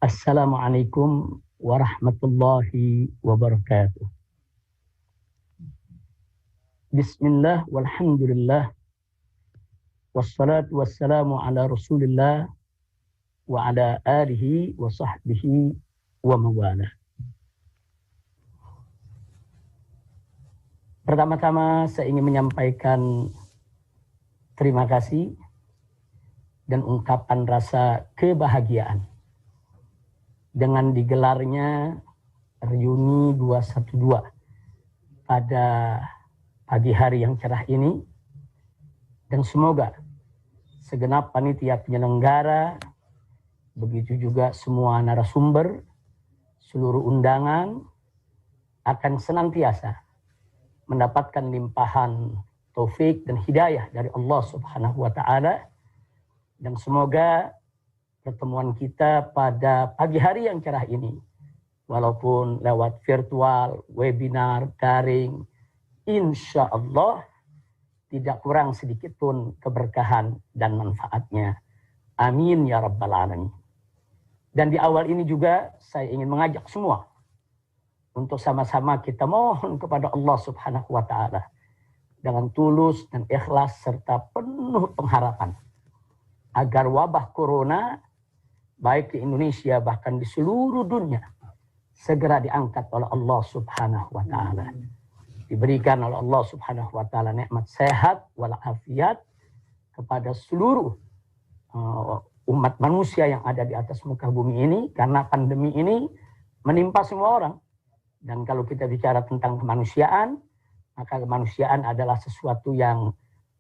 Assalamualaikum warahmatullahi wabarakatuh. Bismillah walhamdulillah wassalatu wassalamu ala rasulillah wa ala alihi wa sahbihi wa mawala. Pertama-tama saya ingin menyampaikan terima kasih dan ungkapan rasa kebahagiaan dengan digelarnya reuni 212 pada pagi hari yang cerah ini, dan semoga segenap panitia penyelenggara, begitu juga semua narasumber, seluruh undangan akan senantiasa mendapatkan limpahan taufik dan hidayah dari Allah Subhanahu wa Ta'ala, dan semoga pertemuan kita pada pagi hari yang cerah ini, walaupun lewat virtual, webinar, daring, insya Allah tidak kurang sedikit pun keberkahan dan manfaatnya. Amin ya rabbal alamin. Dan di awal ini juga saya ingin mengajak semua untuk sama-sama kita mohon kepada Allah Subhanahu wa Ta'ala dengan tulus dan ikhlas serta penuh pengharapan agar wabah corona baik di Indonesia bahkan di seluruh dunia segera diangkat oleh Allah Subhanahu wa Ta'ala. Diberikan oleh Allah Subhanahu wa Ta'ala nikmat sehat walafiat kepada seluruh umat manusia yang ada di atas muka bumi ini, karena pandemi ini menimpa semua orang. Dan kalau kita bicara tentang kemanusiaan, maka kemanusiaan adalah sesuatu yang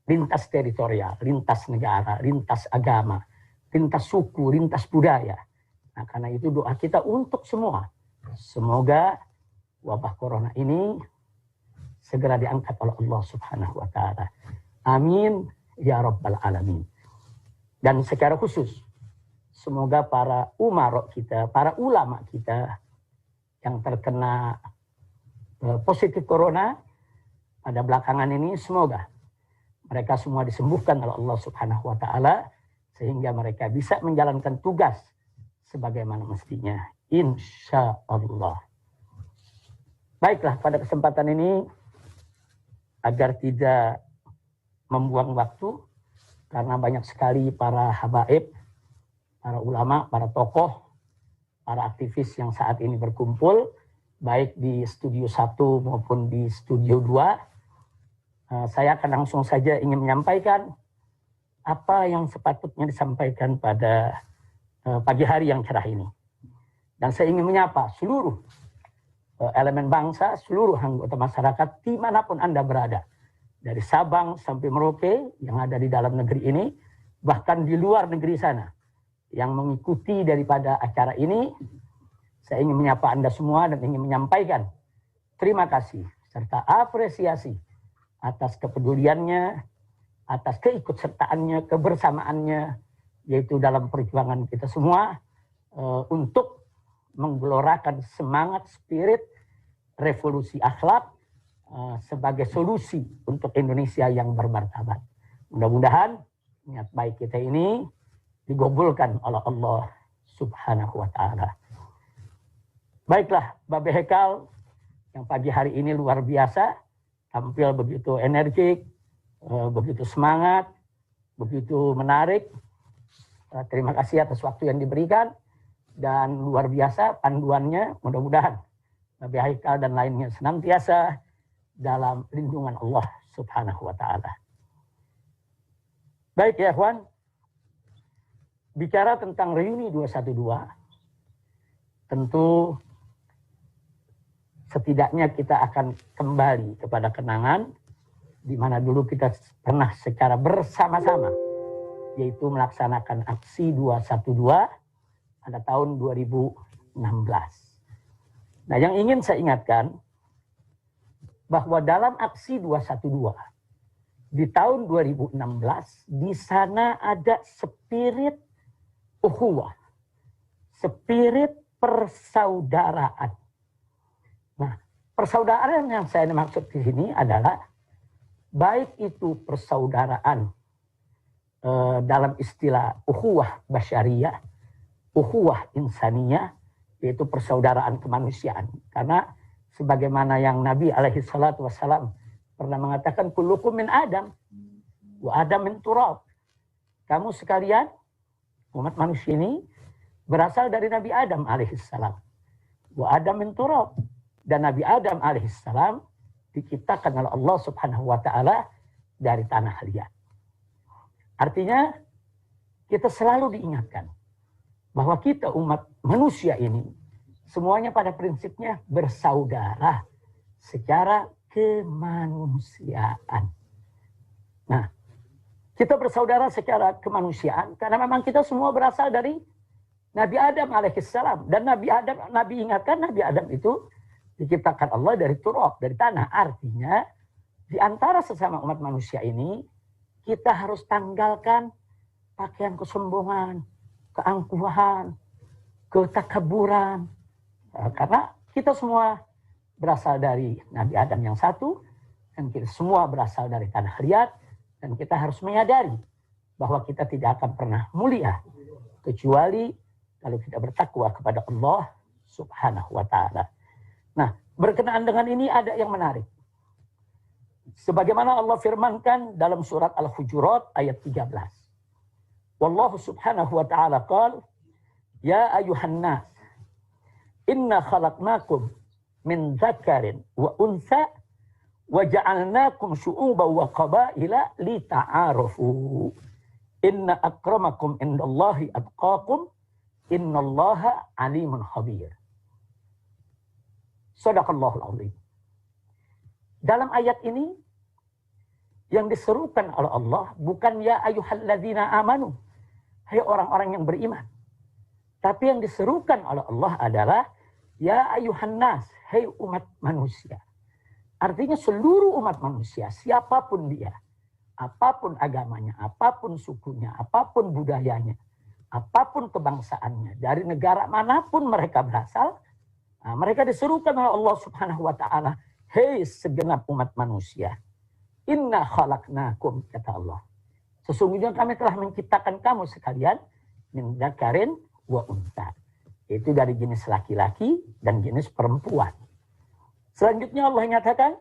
lintas teritorial, lintas negara, lintas agama, lintas suku, lintas budaya. Nah, karena itu doa kita untuk semua. Semoga wabah corona ini segera diangkat oleh Allah Subhanahu wa Ta'ala. Amin ya rabbal alamin. Dan secara khusus, semoga para umarok kita, para ulama kita yang terkena positif corona pada belakangan ini, semoga mereka semua disembuhkan oleh Allah Subhanahu wa Ta'ala, sehingga mereka bisa menjalankan tugas sebagaimana mestinya. Insya Allah. Baiklah, pada kesempatan ini, agar tidak membuang waktu, karena banyak sekali para habaib, para ulama, para tokoh, para aktivis yang saat ini berkumpul, baik di studio 1 maupun di studio 2, saya akan langsung saja ingin menyampaikan apa yang sepatutnya disampaikan pada pagi hari yang cerah ini. Dan saya ingin menyapa seluruh elemen bangsa, seluruh anggota masyarakat dimanapun Anda berada. Dari Sabang sampai Merauke yang ada di dalam negeri ini, bahkan di luar negeri sana yang mengikuti daripada acara ini. Saya ingin menyapa Anda semua dan ingin menyampaikan terima kasih serta apresiasi atas kepeduliannya, atas keikutsertaannya, kebersamaannya, yaitu dalam perjuangan kita semua untuk menggelorakan semangat spirit revolusi akhlak sebagai solusi untuk Indonesia yang bermartabat. Mudah-mudahan niat baik kita ini digabulkan oleh Allah Subhanahu wa Ta'ala. Baiklah, Babe Hekal yang pagi hari ini luar biasa, tampil begitu energik, begitu semangat, begitu menarik. Terima kasih atas waktu yang diberikan, dan luar biasa panduannya. Mudah-mudahan Babe Haikal dan lainnya senantiasa dalam lindungan Allah Subhanahu wa Ta'ala. Baik ya kawan, bicara tentang reuni 212, tentu setidaknya kita akan kembali kepada kenangan di mana dulu kita pernah secara bersama-sama, yaitu melaksanakan aksi 212 pada tahun 2016. Nah, yang ingin saya ingatkan bahwa dalam aksi 212 di tahun 2016, di sana ada spirit ukhuwah, spirit persaudaraan. Nah, persaudaraan yang saya maksud di sini adalah baik itu persaudaraan dalam istilah ukhuwah basyariyah, ukhuwah insaniyah, yaitu persaudaraan kemanusiaan. Karena sebagaimana yang Nabi alaihi salatu wassalam pernah mengatakan, kullukum min Adam wa Adam min turab. Kamu sekalian umat manusia ini berasal dari Nabi Adam alaihissalam. Wa Adam min turab. Dan Nabi Adam alaihissalam diciptakan oleh Allah subhanahu wa ta'ala dari tanah liat. Artinya kita selalu diingatkan bahwa kita umat manusia ini semuanya pada prinsipnya bersaudara secara kemanusiaan. Nah, kita bersaudara secara kemanusiaan karena memang kita semua berasal dari Nabi Adam alaihissalam. Dan Nabi ingatkan Nabi Adam itu diciptakan Allah dari turab, dari tanah. Artinya di antara sesama umat manusia ini kita harus tanggalkan pakaian kesombongan, keangkuhan, ketakaburan. Karena kita semua berasal dari Nabi Adam yang satu, dan kita semua berasal dari tanah liat, dan kita harus menyadari bahwa kita tidak akan pernah mulia kecuali kalau kita bertakwa kepada Allah subhanahu wa ta'ala. Nah, berkenaan dengan ini ada yang menarik. Sebagaimana Allah firmankan dalam surat Al-Hujurat ayat 13. Wallahu subhanahu wa ta'ala qala, ya ayuhan nas, inna khalaqnakum min dzakarin wa untha wa ja'alnakum syu'uban wa qabaila lita'arafu. Inna akramakum indallahi atqakum, innallaha alimun khabir. Shadaqallahul azim. Dalam ayat ini yang diserukan oleh Allah bukan ya ayyuhalladzina amanu, hai orang-orang yang beriman. Tapi yang diserukan oleh Allah adalah ya ayyuhan nas, hai umat manusia. Artinya seluruh umat manusia, siapapun dia, apapun agamanya, apapun sukunya, apapun budayanya, apapun kebangsaannya, dari negara manapun mereka berasal, mereka diserukan oleh Allah subhanahu wa ta'ala, hei segenap umat manusia, inna khalaqnakum, kata Allah. Sesungguhnya kami telah menciptakan kamu sekalian, min dzakarin wa untha. Itu dari jenis laki-laki dan jenis perempuan. Selanjutnya Allah nyatakan,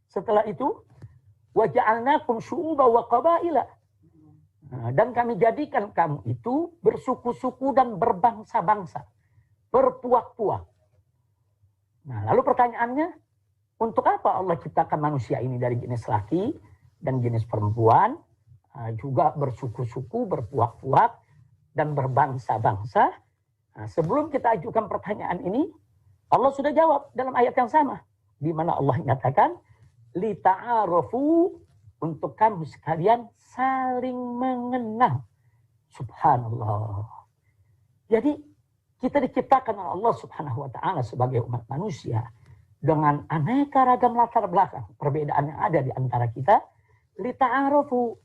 setelah itu, wa ja'alnakum syu'uban wa qabaila. Dan kami jadikan kamu itu bersuku-suku dan berbangsa-bangsa, berpuak-puak. Nah, lalu pertanyaannya, untuk apa Allah ciptakan manusia ini dari jenis laki dan jenis perempuan, juga bersuku-suku, berpuak-puak, dan berbangsa-bangsa? Nah, sebelum kita ajukan pertanyaan ini, Allah sudah jawab dalam ayat yang sama, di mana Allah nyatakan, lita'arafu, untuk kamu sekalian saling mengenal. Subhanallah. Jadi kita diciptakan oleh Allah subhanahu wa ta'ala sebagai umat manusia dengan aneka ragam latar belakang, perbedaan yang ada di antara kita. Lita'arafu,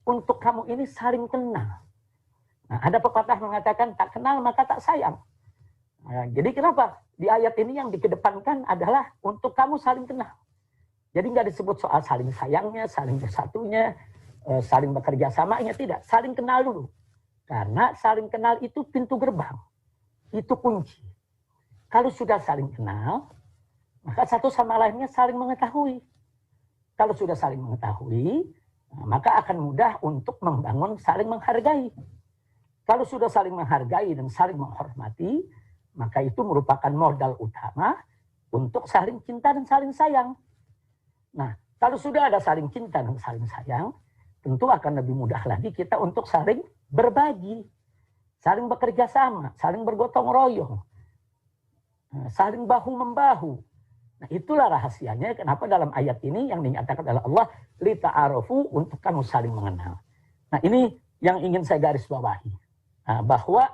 untuk kamu ini saling kenal. Nah, ada pepatah mengatakan tak kenal maka tak sayang. Nah, jadi kenapa di ayat ini yang dikedepankan adalah untuk kamu saling kenal. Jadi nggak disebut soal saling sayangnya, saling bersatunya, saling bekerja samanya, tidak. Saling kenal dulu. Karena saling kenal itu pintu gerbang. Itu kunci. Kalau sudah saling kenal, maka satu sama lainnya saling mengetahui. Kalau sudah saling mengetahui, maka akan mudah untuk membangun saling menghargai. Kalau sudah saling menghargai dan saling menghormati, maka itu merupakan modal utama untuk saling cinta dan saling sayang. Nah, kalau sudah ada saling cinta dan saling sayang, tentu akan lebih mudah lagi kita untuk saling berbagi, saling bekerja sama, saling bergotong royong, saling bahu-membahu. Nah, itulah rahasianya kenapa dalam ayat ini yang dinyatakan oleh Allah, lita'arafu, untuk kamu saling mengenal. Nah, ini yang ingin saya garis bawahi. Nah, bahwa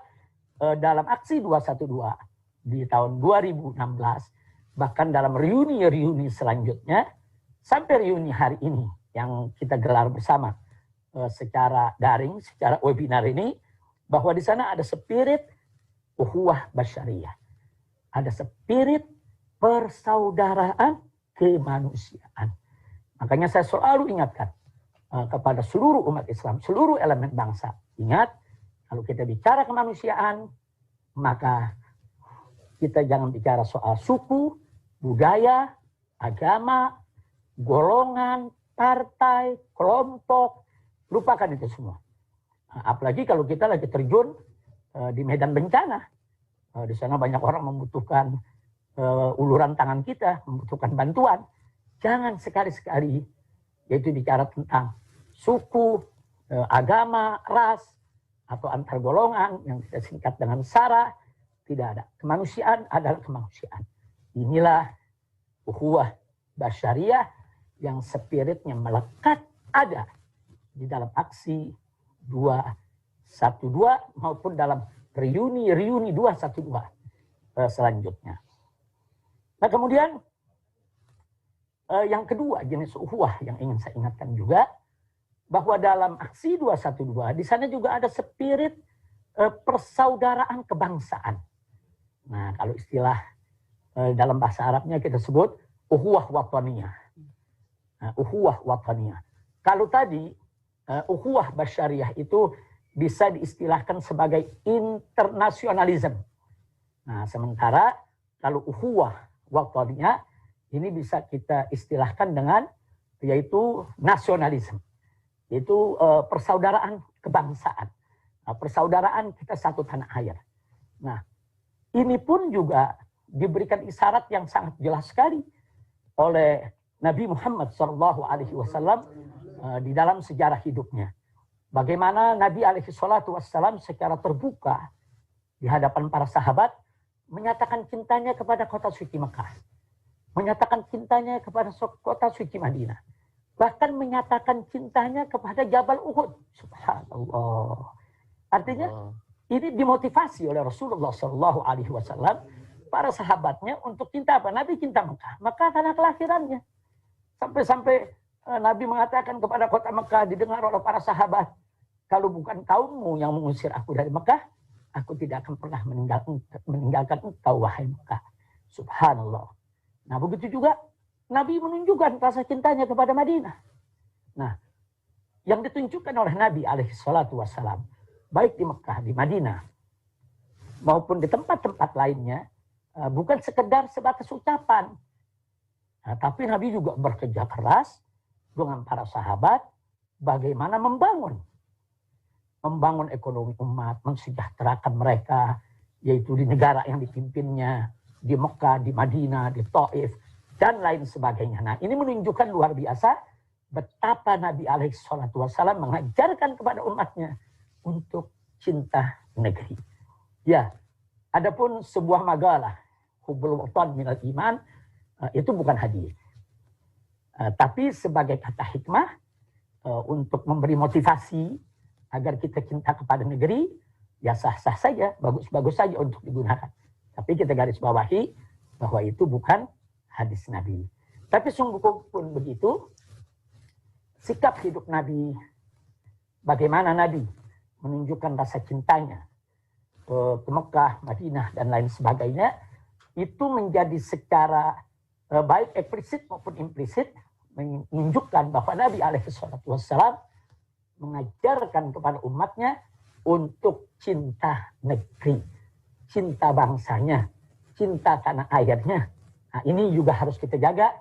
dalam aksi 212 di tahun 2016, bahkan dalam reuni-reuni selanjutnya, sampai reuni hari ini yang kita gelar bersama secara daring, secara webinar ini, bahwa di sana ada spirit ukhuwah basyariyah. Ada spirit persaudaraan kemanusiaan. Makanya saya selalu ingatkan kepada seluruh umat Islam, seluruh elemen bangsa. Ingat, kalau kita bicara kemanusiaan, maka kita jangan bicara soal suku, budaya, agama, golongan, partai, kelompok, lupakan itu semua. Apalagi kalau kita lagi terjun di medan bencana. Di sana banyak orang membutuhkan uluran tangan kita, membutuhkan bantuan. Jangan sekali-sekali yaitu bicara tentang suku, agama, ras, atau antar golongan yang kita singkat dengan SARA. Tidak ada. Kemanusiaan adalah kemanusiaan. Inilah ukhuwah basyariah yang spiritnya melekat ada di dalam aksi 212 maupun dalam reuni 212 selanjutnya. Nah kemudian yang kedua jenis ukhuwah yang ingin saya ingatkan juga, bahwa dalam aksi 212 di sana juga ada spirit persaudaraan kebangsaan. Nah kalau istilah dalam bahasa Arabnya kita sebut ukhuwah wataniyah. Ukhuwah wataniyah. Kalau tadi ukhuwah basyariah itu bisa diistilahkan sebagai internasionalisme. Nah, sementara kalau ukhuwah wataniyah ini bisa kita istilahkan dengan yaitu nasionalisme. Yaitu persaudaraan kebangsaan. Persaudaraan kita satu tanah air. Nah, ini pun juga diberikan isyarat yang sangat jelas sekali oleh Nabi Muhammad SAW di dalam sejarah hidupnya. Bagaimana Nabi SAW secara terbuka di hadapan para sahabat menyatakan cintanya kepada kota suci Mekah, menyatakan cintanya kepada kota suci Madinah, bahkan menyatakan cintanya kepada Jabal Uhud. Subhanallah. Artinya ini dimotivasi oleh Rasulullah SAW para sahabatnya untuk cinta apa? Nabi cinta Mekah, Mekah tanah kelahirannya. Sampai-sampai Nabi mengatakan kepada kota Mekah didengar oleh para sahabat, kalau bukan kaummu yang mengusir aku dari Mekah, aku tidak akan pernah meninggalkan engkau wahai Mekah. Subhanallah. Nah begitu juga Nabi menunjukkan rasa cintanya kepada Madinah. Nah yang ditunjukkan oleh Nabi SAW baik di Mekah, di Madinah maupun di tempat-tempat lainnya bukan sekedar sebatas ucapan. Nah, tapi Nabi juga bekerja keras dengan para sahabat bagaimana membangun ekonomi umat, mensejahterakan mereka, yaitu di negara yang dipimpinnya, di Mekah, di Madinah, di Taif, dan lain sebagainya. Nah, ini menunjukkan luar biasa betapa Nabi SAW mengajarkan kepada umatnya untuk cinta negeri. Ya, adapun sebuah makalah, hubbul watan minal iman, itu bukan hadis. Tapi sebagai kata hikmah, untuk memberi motivasi agar kita cinta kepada negeri, ya sah-sah saja, bagus-bagus saja untuk digunakan. Tapi kita garis bawahi bahwa itu bukan hadis Nabi. Tapi sungguh pun begitu, sikap hidup Nabi, bagaimana Nabi menunjukkan rasa cintanya ke Mekah, Madinah, dan lain sebagainya, itu menjadi secara baik eksplisit maupun implisit menunjukkan bahwa Nabi SAW mengajarkan kepada umatnya untuk cinta negeri, cinta bangsanya, cinta tanah airnya. Nah, ini juga harus kita jaga.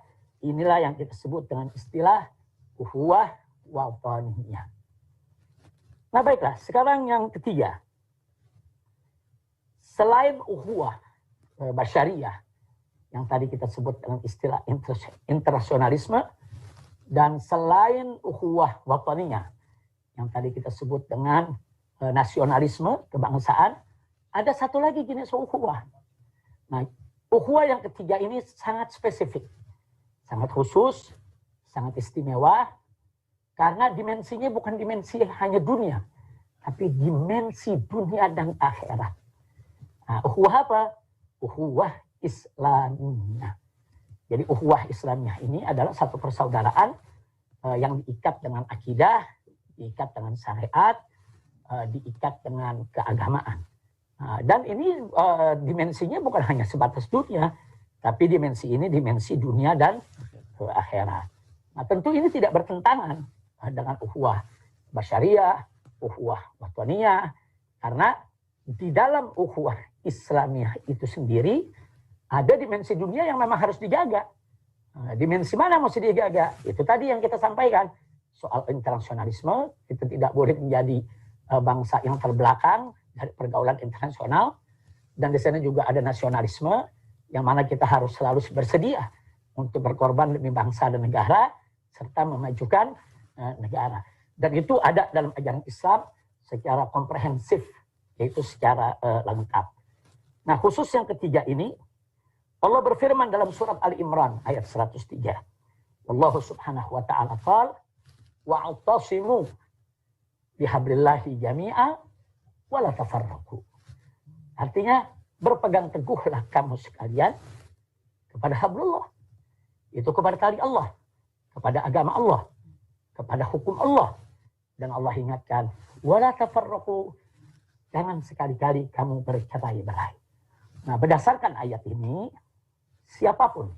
Inilah yang kita sebut dengan istilah ukhuwah wataniyah. Nah baiklah, sekarang yang ketiga. Selain ukhuwah basyariah, yang tadi kita sebut dengan istilah internasionalisme, dan selain ukhuwah wataniyah, yang tadi kita sebut dengan nasionalisme, kebangsaan, ada satu lagi jenis ukhuwah. Nah, ukhuwah yang ketiga ini sangat spesifik, sangat khusus, sangat istimewa, karena dimensinya bukan dimensi hanya dunia, tapi dimensi dunia dan akhirat. Nah, ukhuwah apa? Ukhuwah Islamiyah. Jadi ukhuwah Islamiyah ini adalah satu persaudaraan yang diikat dengan akidah, diikat dengan syariat, diikat dengan keagamaan. Dan ini dimensinya bukan hanya sebatas dunia, tapi dimensi ini dimensi dunia dan akhirat. Nah, tentu ini tidak bertentangan dengan ukhuwah basyariah, ukhuwah wataniyah, karena di dalam ukhuwah Islamiyah itu sendiri ada dimensi dunia yang memang harus dijaga. Nah, dimensi mana mesti dijaga? Itu tadi yang kita sampaikan. Soal internasionalisme, kita tidak boleh menjadi bangsa yang terbelakang dari pergaulan internasional. Dan di sana juga ada nasionalisme, yang mana kita harus selalu bersedia untuk berkorban demi bangsa dan negara, serta memajukan negara. Dan itu ada dalam ajaran Islam secara komprehensif, yaitu secara lengkap. Nah, khusus yang ketiga ini, Allah berfirman dalam surat Ali Imran ayat 103. Allah subhanahu wa ta'ala qala wa'tasimu bihablillahi jami'a wa la tafarraqu. Artinya, berpegang teguhlah kamu sekalian kepada hablullah. Itu kepada tali Allah, kepada agama Allah, kepada hukum Allah. Dan Allah ingatkan, wa la tafarraqu, jangan sekali-kali kamu bercerai-berai. Nah, berdasarkan ayat ini, siapapun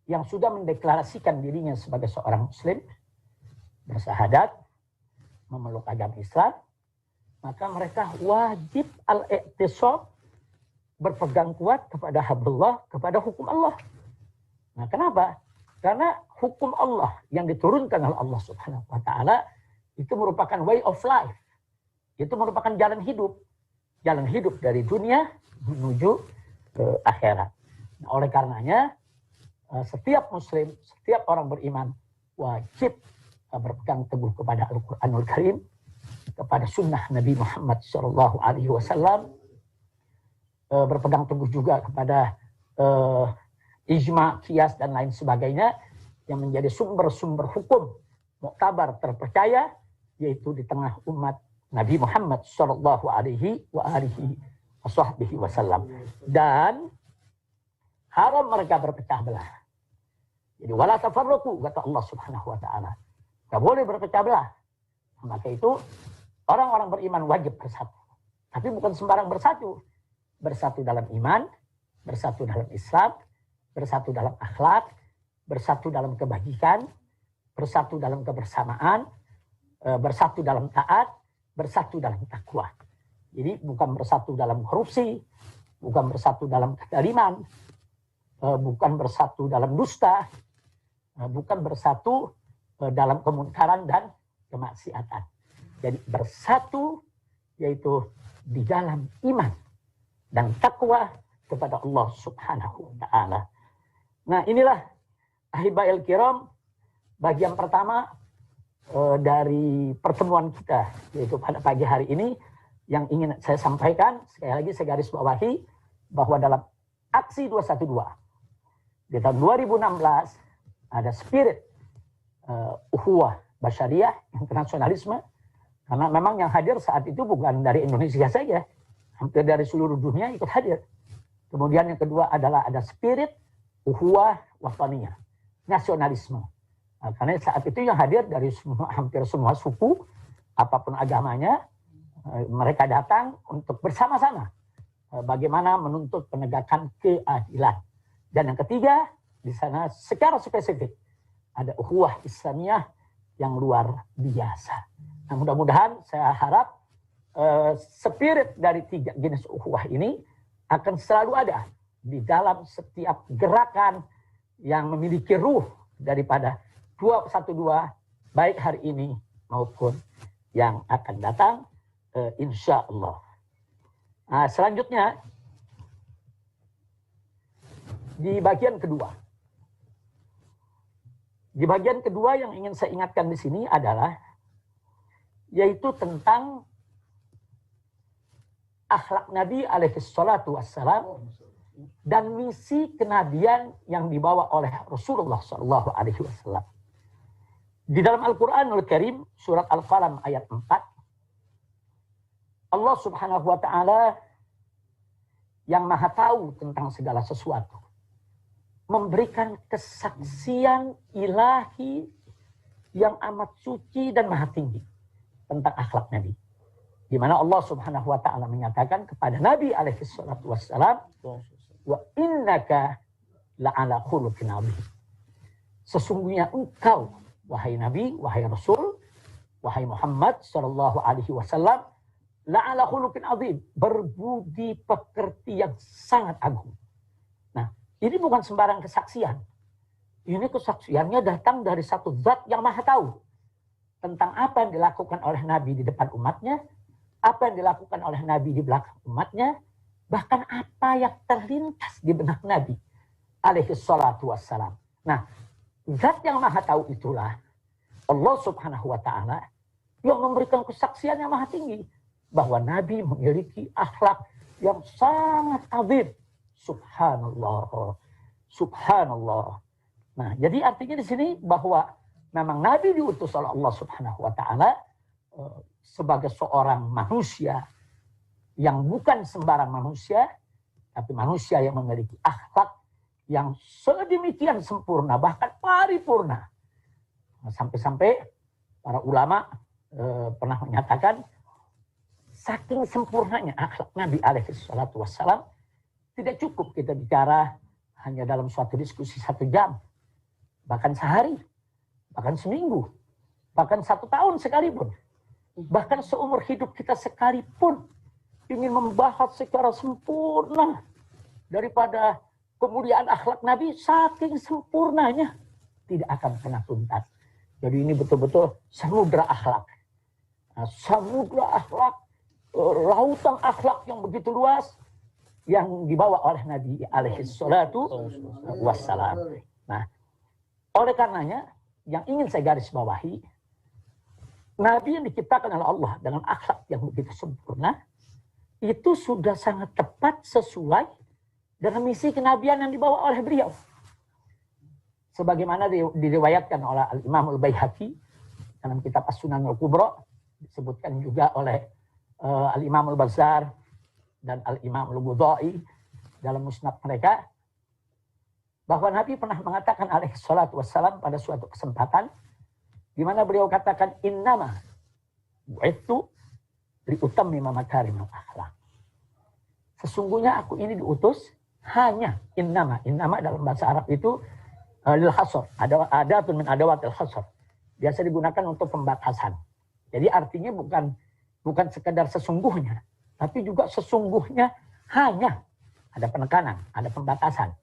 yang sudah mendeklarasikan dirinya sebagai seorang muslim, bersahadat, memeluk agama Islam, maka mereka wajib al-i'tisam, berpegang kuat kepada hablullah, kepada hukum Allah. Nah, kenapa? Karena hukum Allah yang diturunkan oleh Allah Subhanahu wa ta'ala itu merupakan way of life. Itu merupakan jalan hidup. Jalan hidup dari dunia menuju ke akhirat. Nah, oleh karenanya, setiap muslim, setiap orang beriman wajib berpegang teguh kepada Al-Quranul Karim, kepada sunnah Nabi Muhammad SAW, berpegang teguh juga kepada ijma, qiyas, dan lain sebagainya, yang menjadi sumber-sumber hukum muktabar terpercaya, yaitu di tengah umat Nabi Muhammad SAW. Dan haram mereka berpecah belah. Jadi wala tafarraqu, kata Allah Subhanahu wa ta'ala. Tidak boleh berpecah belah. Maka itu orang-orang beriman wajib bersatu. Tapi bukan sembarang bersatu. Bersatu dalam iman, bersatu dalam Islam, bersatu dalam akhlak, bersatu dalam kebajikan, bersatu dalam kebersamaan, bersatu dalam taat, bersatu dalam takwa. Jadi bukan bersatu dalam korupsi, bukan bersatu dalam kezaliman, bukan bersatu dalam dusta, bukan bersatu dalam kemunkaran dan kemaksiatan. Jadi bersatu yaitu di dalam iman dan takwa kepada Allah Subhanahu wa ta'ala. Nah, inilah ahibail kiram, bagian pertama dari pertemuan kita, yaitu pada pagi hari ini, yang ingin saya sampaikan. Sekali lagi saya garis bawahi bahwa dalam aksi 212 di tahun 2016 ada spirit ukhuwah basyariah, internasionalisme, karena memang yang hadir saat itu bukan dari Indonesia saja, hampir dari seluruh dunia ikut hadir. Kemudian yang kedua adalah ada spirit ukhuwah wataniyah, nasionalisme. Nah, karena saat itu yang hadir dari hampir semua suku, apapun agamanya, mereka datang untuk bersama-sama bagaimana menuntut penegakan keadilan. Dan yang ketiga, di sana secara spesifik ada ukhuwah Islamiyah yang luar biasa. Nah, mudah-mudahan saya harap spirit dari tiga jenis ukhuwah ini akan selalu ada di dalam setiap gerakan yang memiliki ruh daripada 212, baik hari ini maupun yang akan datang, insya Allah. Nah, selanjutnya di bagian kedua. Di bagian kedua yang ingin saya ingatkan di sini adalah yaitu tentang akhlak Nabi alaihi salatu wassalam dan misi kenabian yang dibawa oleh Rasulullah sallallahu alaihi wasallam. Di dalam Al-Qur'anul Karim surat Al-Qalam ayat 4, Allah Subhanahu wa ta'ala yang maha tahu tentang segala sesuatu memberikan kesaksian ilahi yang amat suci dan maha tinggi tentang akhlak Nabi. Di mana Allah Subhanahu wa ta'ala menyatakan kepada Nabi alaihi salatu wassalam, wa innaka la'ala khuluqin azim. Sesungguhnya engkau, wahai Nabi, wahai Rasul, wahai Muhammad sallallahu alaihi wasallam, la'ala khuluqin azim, berbudi pekerti yang sangat agung. Nah, ini bukan sembarang kesaksian. Ini kesaksiannya datang dari satu zat yang maha tahu tentang apa yang dilakukan oleh Nabi di depan umatnya, apa yang dilakukan oleh Nabi di belakang umatnya, bahkan apa yang terlintas di benak Nabi alaihi salatu wassalam. Nah, zat yang maha tahu itulah Allah subhanahu wa ta'ala yang memberikan kesaksian yang maha tinggi bahwa Nabi memiliki akhlak yang sangat azim. Subhanallah. Subhanallah. Nah, jadi artinya di sini bahwa memang Nabi diutus oleh Allah subhanahu wa ta'ala sebagai seorang manusia yang bukan sembarang manusia, tapi manusia yang memiliki akhlak yang sedemikian sempurna, bahkan paripurna. Sampai-sampai para ulama pernah menyatakan saking sempurnanya akhlak Nabi alaihi salatu wassalam, tidak cukup kita bicara hanya dalam suatu diskusi 1 jam, bahkan sehari, bahkan seminggu, bahkan 1 tahun sekalipun, bahkan seumur hidup kita sekalipun ingin membahas secara sempurna daripada kemuliaan akhlak Nabi, saking sempurnanya tidak akan pernah tuntas. Jadi ini betul-betul samudra akhlak. Nah, samudra akhlak, lautan akhlak yang begitu luas yang dibawa oleh Nabi alaihi salatu wassalam. Nah, oleh karenanya yang ingin saya garis bawahi, Nabi yang diciptakan oleh Allah dengan akhlak yang begitu sempurna itu sudah sangat tepat sesuai dengan misi kenabian yang dibawa oleh beliau. Sebagaimana diriwayatkan oleh Al-Imam Al-Baihaqi dalam kitab As-Sunan Al-Kubra, disebutkan juga oleh Al-Imam Al-Bazzar dan Al-Imam Al-Budai dalam musnad mereka, bahwa Nabi pernah mengatakan alaihi salatu wassalam pada suatu kesempatan, di mana beliau katakan, innama bu'ithu liutammima makarimul akhlak. Sesungguhnya aku ini diutus hanya, innama dalam bahasa Arab itu lil hasr, ada min adawatil hasr, biasa digunakan untuk pembatasan. Jadi artinya bukan sekedar sesungguhnya, tapi juga sesungguhnya hanya, ada penekanan, ada pembatasan.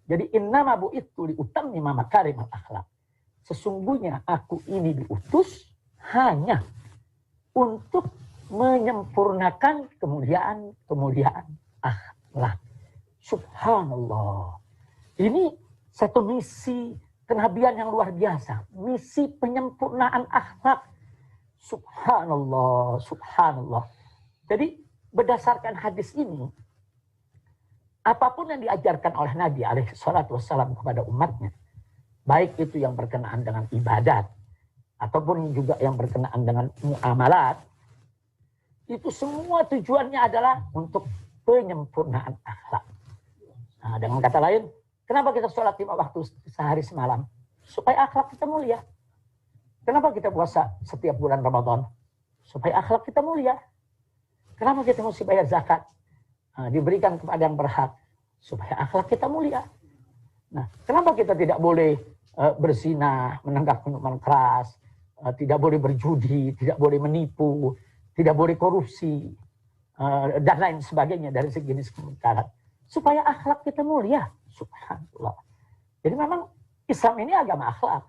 Jadi innama bu'ithu liutammima makarimul akhlak. Sesungguhnya aku ini diutus hanya untuk menyempurnakan kemuliaan akhlak. Subhanallah. Ini satu misi kenabian yang luar biasa. Misi penyempurnaan akhlak. Subhanallah, subhanallah. Jadi berdasarkan hadis ini, apapun yang diajarkan oleh Nabi alaihi salatu wassalam kepada umatnya, baik itu yang berkenaan dengan ibadat, ataupun juga yang berkenaan dengan muamalat, itu semua tujuannya adalah untuk penyempurnaan akhlak. Nah, dengan kata lain, kenapa kita sholat 5 waktu sehari semalam? Supaya akhlak kita mulia. Kenapa kita puasa setiap bulan Ramadan? Supaya akhlak kita mulia. Kenapa kita mesti bayar zakat? Nah, diberikan kepada yang berhak. Supaya akhlak kita mulia. Nah, kenapa kita tidak boleh berzina, menenggak minuman keras, tidak boleh berjudi, tidak boleh menipu, tidak boleh korupsi, dan lain sebagainya dari sejenis kemungkaran. Supaya akhlak kita mulia. Subhanallah. Jadi memang Islam ini agama akhlak.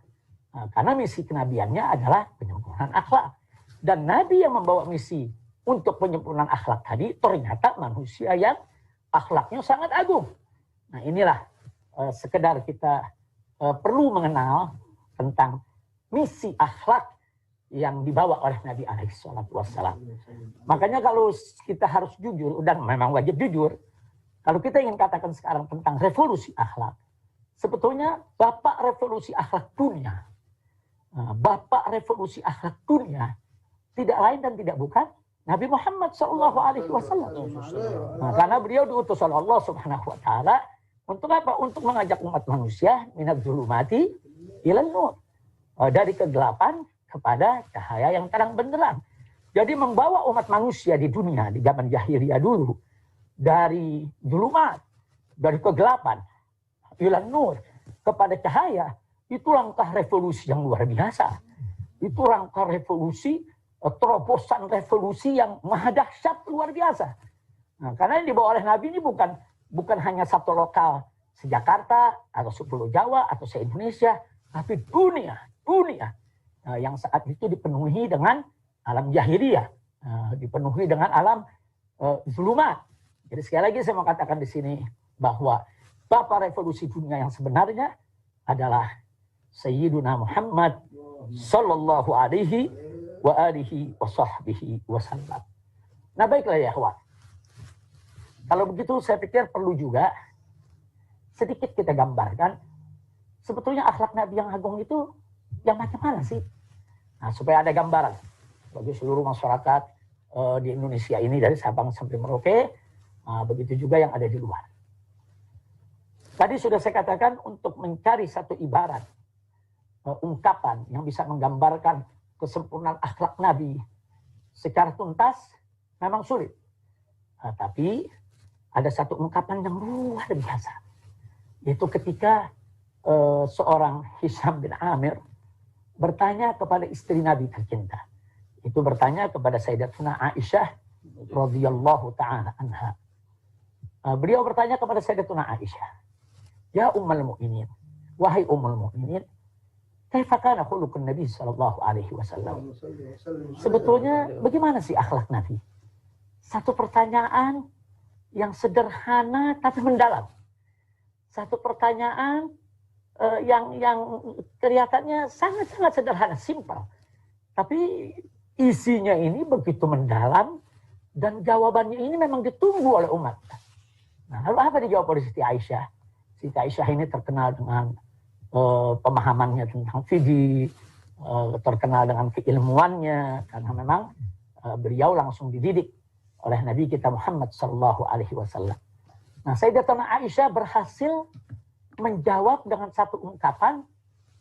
Nah, karena misi kenabiannya adalah penyempurnaan akhlak. Dan Nabi yang membawa misi untuk penyempurnaan akhlak tadi ternyata manusia yang akhlaknya sangat agung. Nah inilah sekedar kita perlu mengenal tentang misi akhlak yang dibawa oleh Nabi alaihi salatu wassalam. Makanya kalau kita harus jujur, dan memang wajib jujur, kalau kita ingin katakan sekarang tentang revolusi akhlak, sebetulnya bapak revolusi akhlak dunia, tidak lain dan tidak bukan Nabi Muhammad SAW. Nah, karena beliau diutus oleh Allah Subhanahu Wa Taala untuk apa? Untuk mengajak umat manusia minadz zulumati ilan nur, dari kegelapan kepada cahaya yang terang benderang. Jadi membawa umat manusia di dunia di zaman jahiliyah dulu dari zulumat, dari kegelapan ilan nur kepada cahaya, itu langkah revolusi yang luar biasa. Itu langkah revolusi terobosan revolusi yang maha dahsyat luar biasa. Nah, karena yang dibawa oleh Nabi ini bukan hanya satu lokal se-Jakarta atau se-Pulau Jawa atau se-Indonesia, tapi dunia yang saat itu dipenuhi dengan alam jahiliyah, dipenuhi dengan alam zulumat. Jadi sekali lagi saya mau katakan di sini bahwa bapak revolusi dunia yang sebenarnya adalah Sayyiduna Muhammad sallallahu alaihi wa alihi wa sahbihi wasallam. Nah baiklah ya kawan. Kalau begitu saya pikir perlu juga sedikit kita gambarkan sebetulnya akhlak Nabi yang agung itu yang macam mana sih? Nah, supaya ada gambaran bagi seluruh masyarakat di Indonesia ini dari Sabang sampai Merauke, begitu juga yang ada di luar. Tadi sudah saya katakan untuk mencari satu ibarat, ungkapan yang bisa menggambarkan kesempurnaan akhlak Nabi secara tuntas memang sulit. Tapi ada satu ungkapan yang luar biasa, yaitu ketika seorang Hisham bin Amir bertanya kepada istri Nabi tercinta. Itu bertanya kepada Sayyidatuna Aisyah radhiyallahu taala anha. Beliau bertanya kepada Sayyidatuna Aisyah, "Ya Ummul Mukminin, wahai Ummul Mukminin, kaifa kana khuluqun Nabi sallallahu alaihi wasallam?" Sebetulnya bagaimana sih akhlak Nabi? Satu pertanyaan yang sederhana tapi mendalam. Satu pertanyaan yang kelihatannya sangat-sangat sederhana, simpel. Tapi isinya ini begitu mendalam dan jawabannya ini memang ditunggu oleh umat. Nah, lalu apa dijawab oleh Siti Aisyah? Siti Aisyah ini terkenal dengan pemahamannya tentang fikih, terkenal dengan keilmuannya karena memang beliau langsung dididik oleh Nabi kita Muhammad sallallahu alaihi wasallam. Nah, Sayyidatuna Aisyah berhasil menjawab dengan satu ungkapan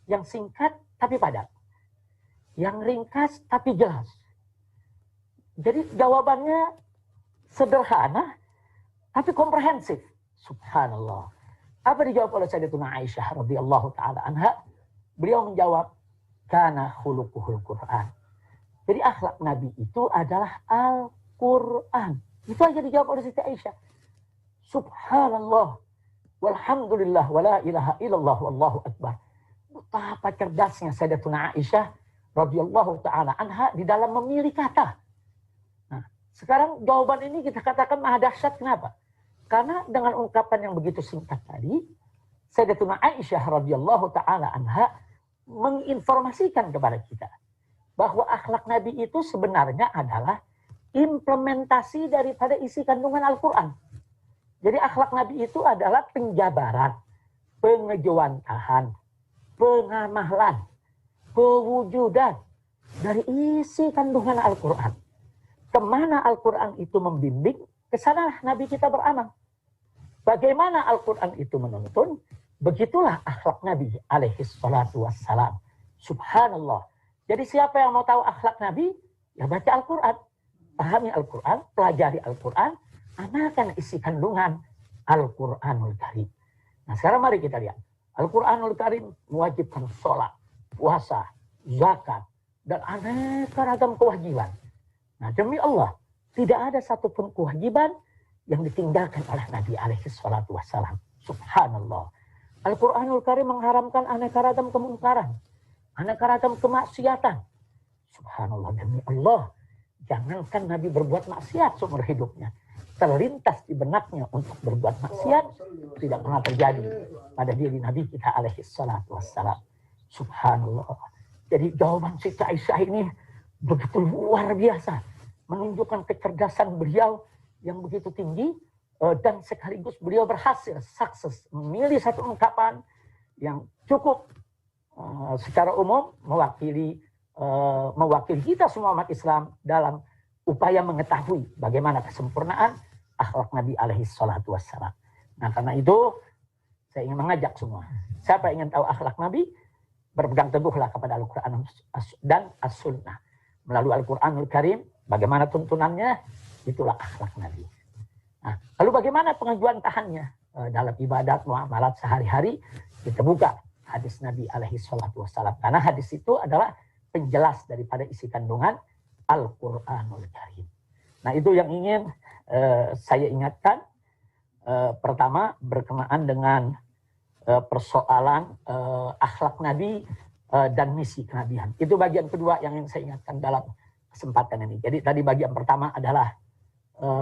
yang singkat tapi padat, yang ringkas tapi jelas. Jadi jawabannya sederhana tapi komprehensif. Subhanallah. Apa dijawab oleh Sayyidatuna Aisyah radhiyallahu taala anha? Beliau menjawab, kana khuluquhul Quran. Jadi akhlak Nabi itu adalah Al-Quran. Itu aja dijawab oleh Siti Aisyah. Subhanallah. Walhamdulillah wala ilaha illallah wallahu akbar. Betapa cerdasnya Sayyidatuna Aisyah radhiyallahu taala anha di dalam memilih kata. Nah, sekarang jawaban ini kita katakan maha dahsyat. Kenapa? Karena dengan ungkapan yang begitu singkat tadi, Sayyidatuna Aisyah radhiyallahu taala anha menginformasikan kepada kita bahwa akhlak Nabi itu sebenarnya adalah implementasi daripada isi kandungan Al-Quran. Jadi akhlak Nabi itu adalah penjabaran, pengejawantahan, pengamahlan, pewujudan dari isi kandungan Al-Quran. Kemana Al-Quran itu membimbing, kesanalah Nabi kita beramal. Bagaimana Al-Quran itu menuntun, begitulah akhlak Nabi alaihi salatu wassalam. Subhanallah. Jadi siapa yang mau tahu akhlak Nabi, ya baca Al-Quran. Pahami Al-Quran, pelajari Al-Quran, amalkan isi kandungan Al-Quranul Karim. Nah sekarang mari kita lihat. Al-Quranul Karim mewajibkan sholat, puasa, zakat, dan aneka ragam kewajiban. Nah demi Allah, tidak ada satupun kewajiban yang ditinggalkan oleh Nabi alaihi salatu wassalam. Subhanallah. Al-Quranul Karim mengharamkan aneka ragam kemungkaran, aneka ragam kemaksiatan. Subhanallah, demi Allah. Jangankan Nabi berbuat maksiat seumur hidupnya. Terlintas di benaknya untuk berbuat maksiat tidak pernah terjadi pada diri Nabi kita alaihi salatu wassalam. Subhanallah. Jadi jawaban Siti Aisyah ini begitu luar biasa. Menunjukkan kecerdasan beliau yang begitu tinggi. Dan sekaligus beliau berhasil, sukses memilih satu ungkapan yang cukup secara umum mewakili kita semua umat Islam dalam upaya mengetahui bagaimana kesempurnaan akhlak Nabi alaihi salatu wassalam. Nah karena itu saya ingin mengajak semua, siapa yang ingin tahu akhlak Nabi, berpegang teguhlah kepada Al-Quran dan As-Sunnah. Melalui Al-Quranul Karim, bagaimana tuntunannya, itulah akhlak Nabi. Nah, lalu bagaimana pengajuan tahannya dalam ibadat muamalat sehari-hari? Kita buka hadis Nabi alaihi salatu wassalam, karena hadis itu adalah penjelas daripada isi kandungan Al-Quranul Karim. Nah itu yang ingin saya ingatkan. Pertama berkenaan dengan persoalan akhlak Nabi dan misi kenabian. Itu bagian kedua yang ingin saya ingatkan dalam kesempatan ini. Jadi tadi bagian pertama adalah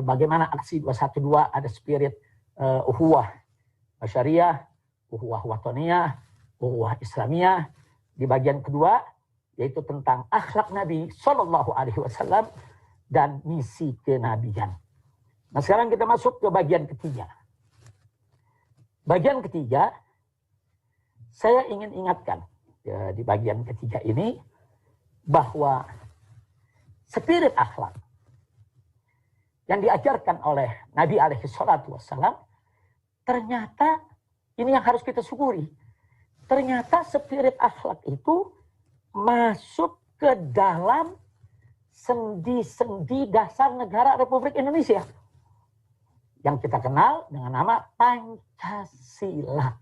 bagaimana aksi 212 ada spirit uhuwah syariah, uhuwah watoniyah, uhuwah islamiyah. Di bagian kedua yaitu tentang akhlak Nabi Shallallahu Alaihi Wasallam dan misi kenabian. Nah sekarang kita masuk ke bagian ketiga. Bagian ketiga, saya ingin ingatkan ya, di bagian ketiga ini bahwa spirit akhlak yang diajarkan oleh Nabi alaihi salatu wassalam ternyata ini yang harus kita syukuri. Ternyata spirit akhlak itu masuk ke dalam sendi-sendi dasar negara Republik Indonesia yang kita kenal dengan nama Pancasila.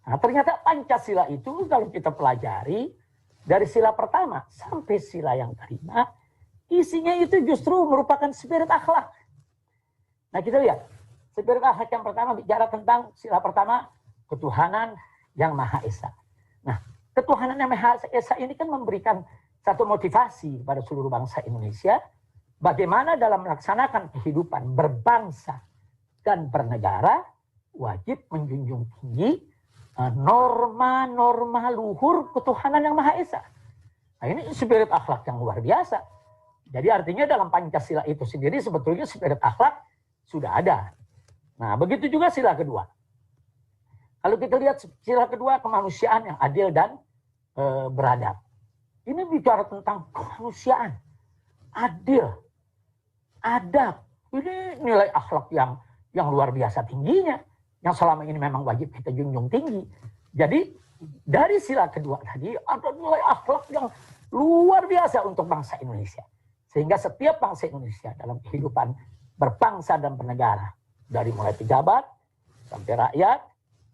Nah, ternyata Pancasila itu kalau kita pelajari dari sila pertama sampai sila yang kelima, isinya itu justru merupakan spirit akhlak. Nah kita lihat, spirit akhlak yang pertama bicara tentang sila pertama, ketuhanan yang Maha Esa. Nah, ketuhanan yang Maha Esa ini kan memberikan satu motivasi pada seluruh bangsa Indonesia, bagaimana dalam melaksanakan kehidupan berbangsa dan bernegara, wajib menjunjung tinggi norma-norma luhur ketuhanan yang Maha Esa. Nah ini spirit akhlak yang luar biasa. Jadi artinya dalam Pancasila itu sendiri sebetulnya spirit akhlak sudah ada. Nah begitu juga sila kedua. Kalau kita lihat sila kedua, kemanusiaan yang adil dan beradab. Ini bicara tentang kemanusiaan, adil, adab. Ini nilai akhlak yang luar biasa tingginya, yang selama ini memang wajib kita junjung tinggi. Jadi dari sila kedua tadi ada nilai akhlak yang luar biasa untuk bangsa Indonesia. Sehingga setiap bangsa Indonesia dalam kehidupan berbangsa dan bernegara, dari mulai pejabat sampai rakyat,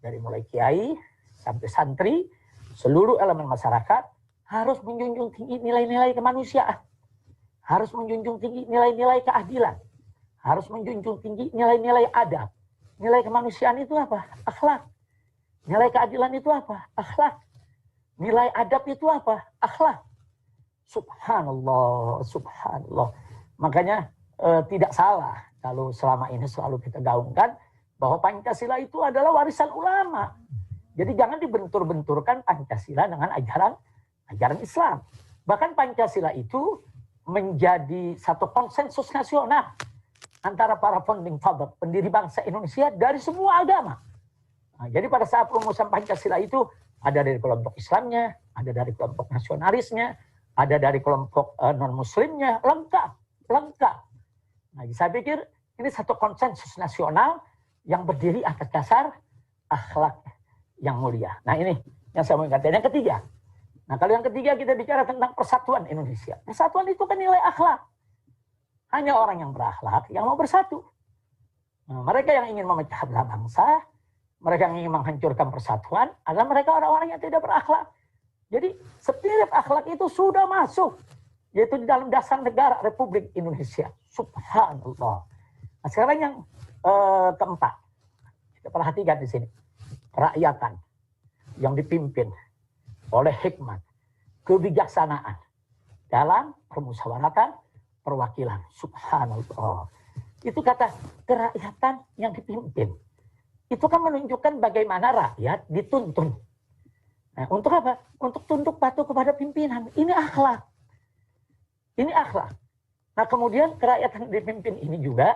dari mulai kiai sampai santri, seluruh elemen masyarakat harus menjunjung tinggi nilai-nilai kemanusiaan. Harus menjunjung tinggi nilai-nilai keadilan. Harus menjunjung tinggi nilai-nilai adab. Nilai kemanusiaan itu apa? Akhlak. Nilai keadilan itu apa? Akhlak. Nilai adab itu apa? Akhlak. Subhanallah, subhanallah. Makanya tidak salah kalau selama ini selalu kita gaungkan bahwa Pancasila itu adalah warisan ulama. Jadi jangan dibentur-benturkan Pancasila dengan ajaran Islam. Bahkan Pancasila itu menjadi satu konsensus nasional antara para founding father, pendiri bangsa Indonesia dari semua agama. Nah, jadi pada saat perumusan Pancasila itu ada dari kelompok Islamnya, ada dari kelompok nasionalisnya, ada dari kelompok non-muslimnya, lengkap. Nah, saya pikir ini satu konsensus nasional yang berdiri atas dasar akhlak yang mulia. Nah ini yang saya mau katakan. Yang ketiga, nah kalau yang ketiga kita bicara tentang persatuan Indonesia. Persatuan itu kan nilai akhlak. Hanya orang yang berakhlak yang mau bersatu. Nah, mereka yang ingin memecah belah bangsa, mereka yang ingin menghancurkan persatuan, adalah mereka orang-orang yang tidak berakhlak. Jadi spirit akhlak itu sudah masuk, yaitu di dalam dasar negara Republik Indonesia. Subhanallah. Nah, sekarang yang keempat, kita perhatikan di sini, kerakyatan yang dipimpin oleh hikmat, kebijaksanaan dalam permusyawaratan perwakilan. Subhanallah. Itu kata kerakyatan yang dipimpin. Itu kan menunjukkan bagaimana rakyat dituntun. Nah, untuk apa? Untuk tunduk patuh kepada pimpinan. Ini akhlak. Ini akhlak. Nah, kemudian kerakyatan yang dipimpin ini juga,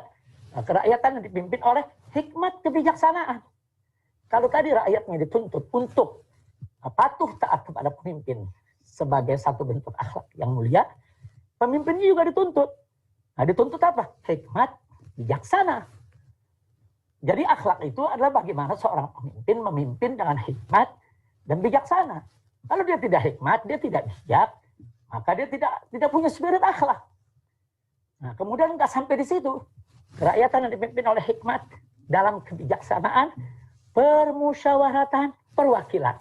kerakyatan yang dipimpin oleh hikmat kebijaksanaan. Kalau tadi rakyatnya dituntut untuk patuh taat kepada pemimpin sebagai satu bentuk akhlak yang mulia, pemimpinnya juga dituntut. Nah, dituntut apa? Hikmat bijaksana. Jadi akhlak itu adalah bagaimana seorang pemimpin memimpin dengan hikmat dan bijaksana. Kalau dia tidak hikmat, dia tidak bijak, maka dia tidak punya spirit akhlak. Nah, kemudian nggak sampai di situ. Kerakyatan yang dipimpin oleh hikmat dalam kebijaksanaan, permusyawaratan perwakilan.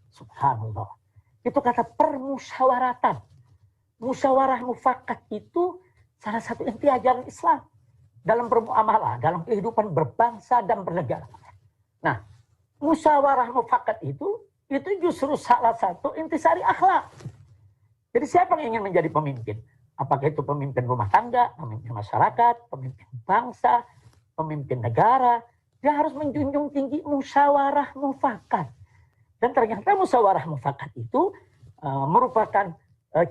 Subhanallah. Itu kata permusyawaratan. musyawarah mufakat itu salah satu inti ajaran Islam dalam bermuamalah, dalam kehidupan berbangsa dan bernegara. Nah, musyawarah mufakat itu justru salah satu intisari akhlak. Jadi siapa yang ingin menjadi pemimpin? Apakah itu pemimpin rumah tangga, pemimpin masyarakat, pemimpin bangsa, pemimpin negara, dia harus menjunjung tinggi musyawarah mufakat. Dan ternyata musyawarah mufakat itu merupakan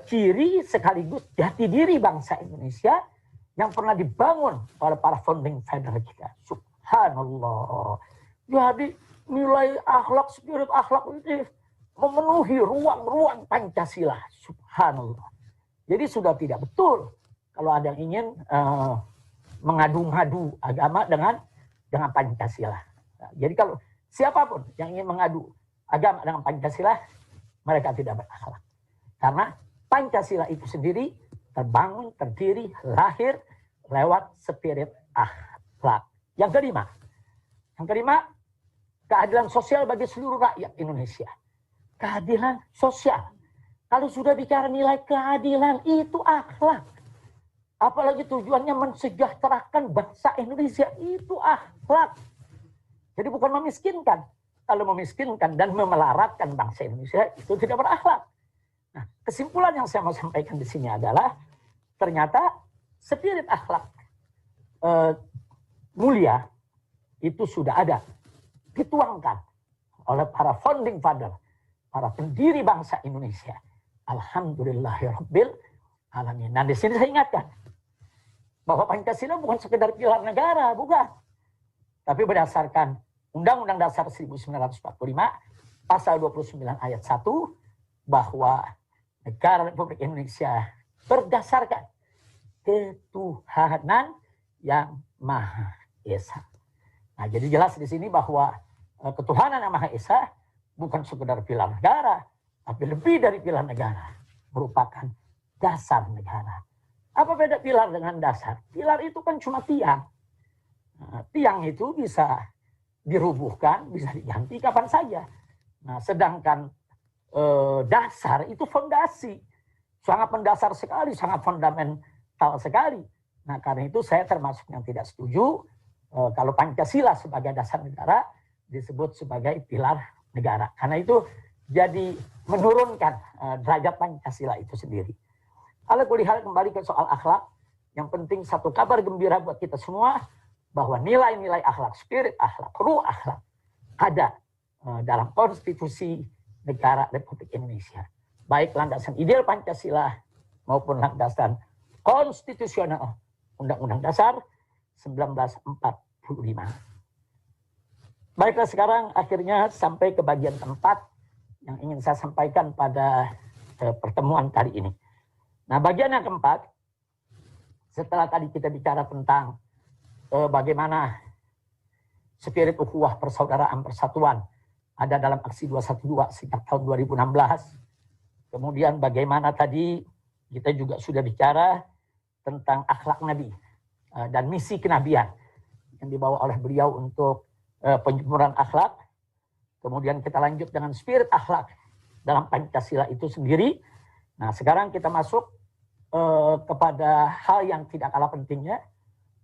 ciri sekaligus jati diri bangsa Indonesia yang pernah dibangun oleh para founding father kita. Subhanallah. Jadi nilai akhlak, spirit akhlak itu memenuhi ruang-ruang Pancasila. Subhanallah. Jadi sudah tidak betul kalau ada yang ingin mengadu-ngadu agama dengan Pancasila. Nah, jadi kalau siapapun yang ingin mengadu agama dengan Pancasila, mereka tidak berakhlak. Karena Pancasila itu sendiri terbangun, terdiri, lahir lewat spirit akhlak. Yang kelima, keadilan sosial bagi seluruh rakyat Indonesia. Keadilan sosial. Kalau sudah bicara nilai keadilan, itu akhlak. Apalagi tujuannya mensejahterakan bangsa Indonesia, itu akhlak. Jadi bukan memiskinkan. Kalau memiskinkan dan memelaratkan bangsa Indonesia, itu tidak berakhlak. Nah, kesimpulan yang saya mau sampaikan di sini adalah, ternyata spirit akhlak mulia itu sudah ada, dituangkan oleh para founding father, para pendiri bangsa Indonesia. Alhamdulillahirabbil alamin. Nah, di sini saya ingatkan bahwa Pancasila bukan sekedar pilar negara, bukan. Tapi berdasarkan Undang-Undang Dasar 1945 pasal 29 ayat 1 bahwa negara Republik Indonesia berdasarkan ketuhanan yang Maha Esa. Nah, jadi jelas di sini bahwa ketuhanan yang Maha Esa bukan sekedar pilar negara, tapi lebih dari pilar negara, merupakan dasar negara. Apa beda pilar dengan dasar? Pilar itu kan cuma tiang. Nah, tiang itu bisa dirubuhkan, bisa diganti kapan saja. Nah, sedangkan dasar itu fondasi. Sangat mendasar sekali, sangat fundamental sekali. Nah, karena itu saya termasuk yang tidak setuju kalau Pancasila sebagai dasar negara disebut sebagai pilar negara. Karena itu jadi menurunkan derajat Pancasila itu sendiri. Kalau kulihat kembali ke soal akhlak, yang penting satu kabar gembira buat kita semua, bahwa nilai-nilai akhlak, spirit akhlak, ruh akhlak ada dalam konstitusi negara Republik Indonesia. Baik landasan ideal Pancasila maupun landasan konstitusional Undang-Undang Dasar 1945. Baiklah, sekarang akhirnya sampai ke bagian keempat yang ingin saya sampaikan pada pertemuan kali ini. Nah, bagian yang keempat, setelah tadi kita bicara tentang bagaimana spirit ukhuwah persaudaraan persatuan ada dalam aksi 212 sejak tahun 2016. Kemudian bagaimana tadi kita juga sudah bicara tentang akhlak Nabi dan misi kenabian yang dibawa oleh beliau untuk penjemuran akhlak. Kemudian kita lanjut dengan spirit akhlak dalam Pancasila itu sendiri. Nah, sekarang kita masuk kepada hal yang tidak kalah pentingnya,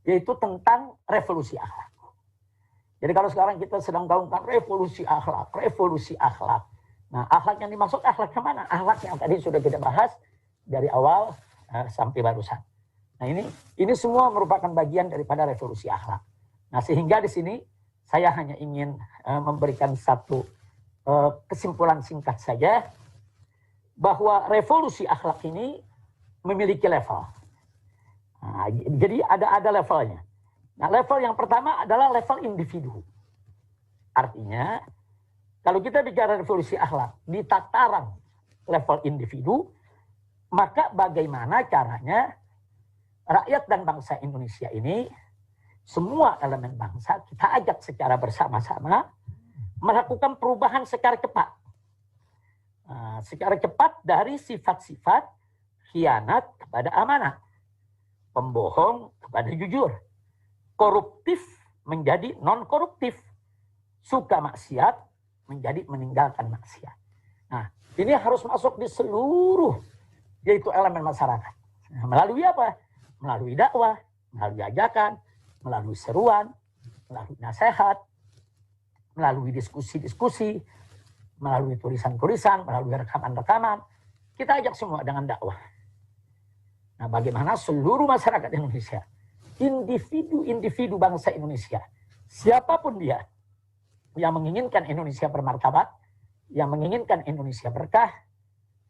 yaitu tentang revolusi akhlak. Jadi kalau sekarang kita sedang gaungkan revolusi akhlak. Nah, akhlak yang dimaksud akhlak yang mana? Akhlak yang tadi sudah kita bahas dari awal sampai barusan. Nah, ini semua merupakan bagian daripada revolusi akhlak. Nah, sehingga di sini saya hanya ingin memberikan satu kesimpulan singkat saja, bahwa revolusi akhlak ini memiliki level. Nah, jadi ada levelnya. Nah, level yang pertama adalah level individu. Artinya, kalau kita bicara revolusi akhlak di tataran level individu, maka bagaimana caranya rakyat dan bangsa Indonesia ini, semua elemen bangsa, kita ajak secara bersama-sama melakukan perubahan secara cepat. Secara cepat dari sifat-sifat khianat kepada amanah, pembohong kepada jujur, koruptif menjadi non-koruptif, suka maksiat menjadi meninggalkan maksiat. Nah, ini harus masuk di seluruh yaitu elemen masyarakat. Nah, melalui apa? Melalui dakwah, melalui ajakan, melalui seruan, melalui nasihat, melalui diskusi-diskusi, melalui tulisan-tulisan, melalui rekaman-rekaman. Kita ajak semua dengan dakwah. Nah, bagaimana seluruh masyarakat Indonesia, individu-individu bangsa Indonesia, siapapun dia, yang menginginkan Indonesia bermartabat, yang menginginkan Indonesia berkah,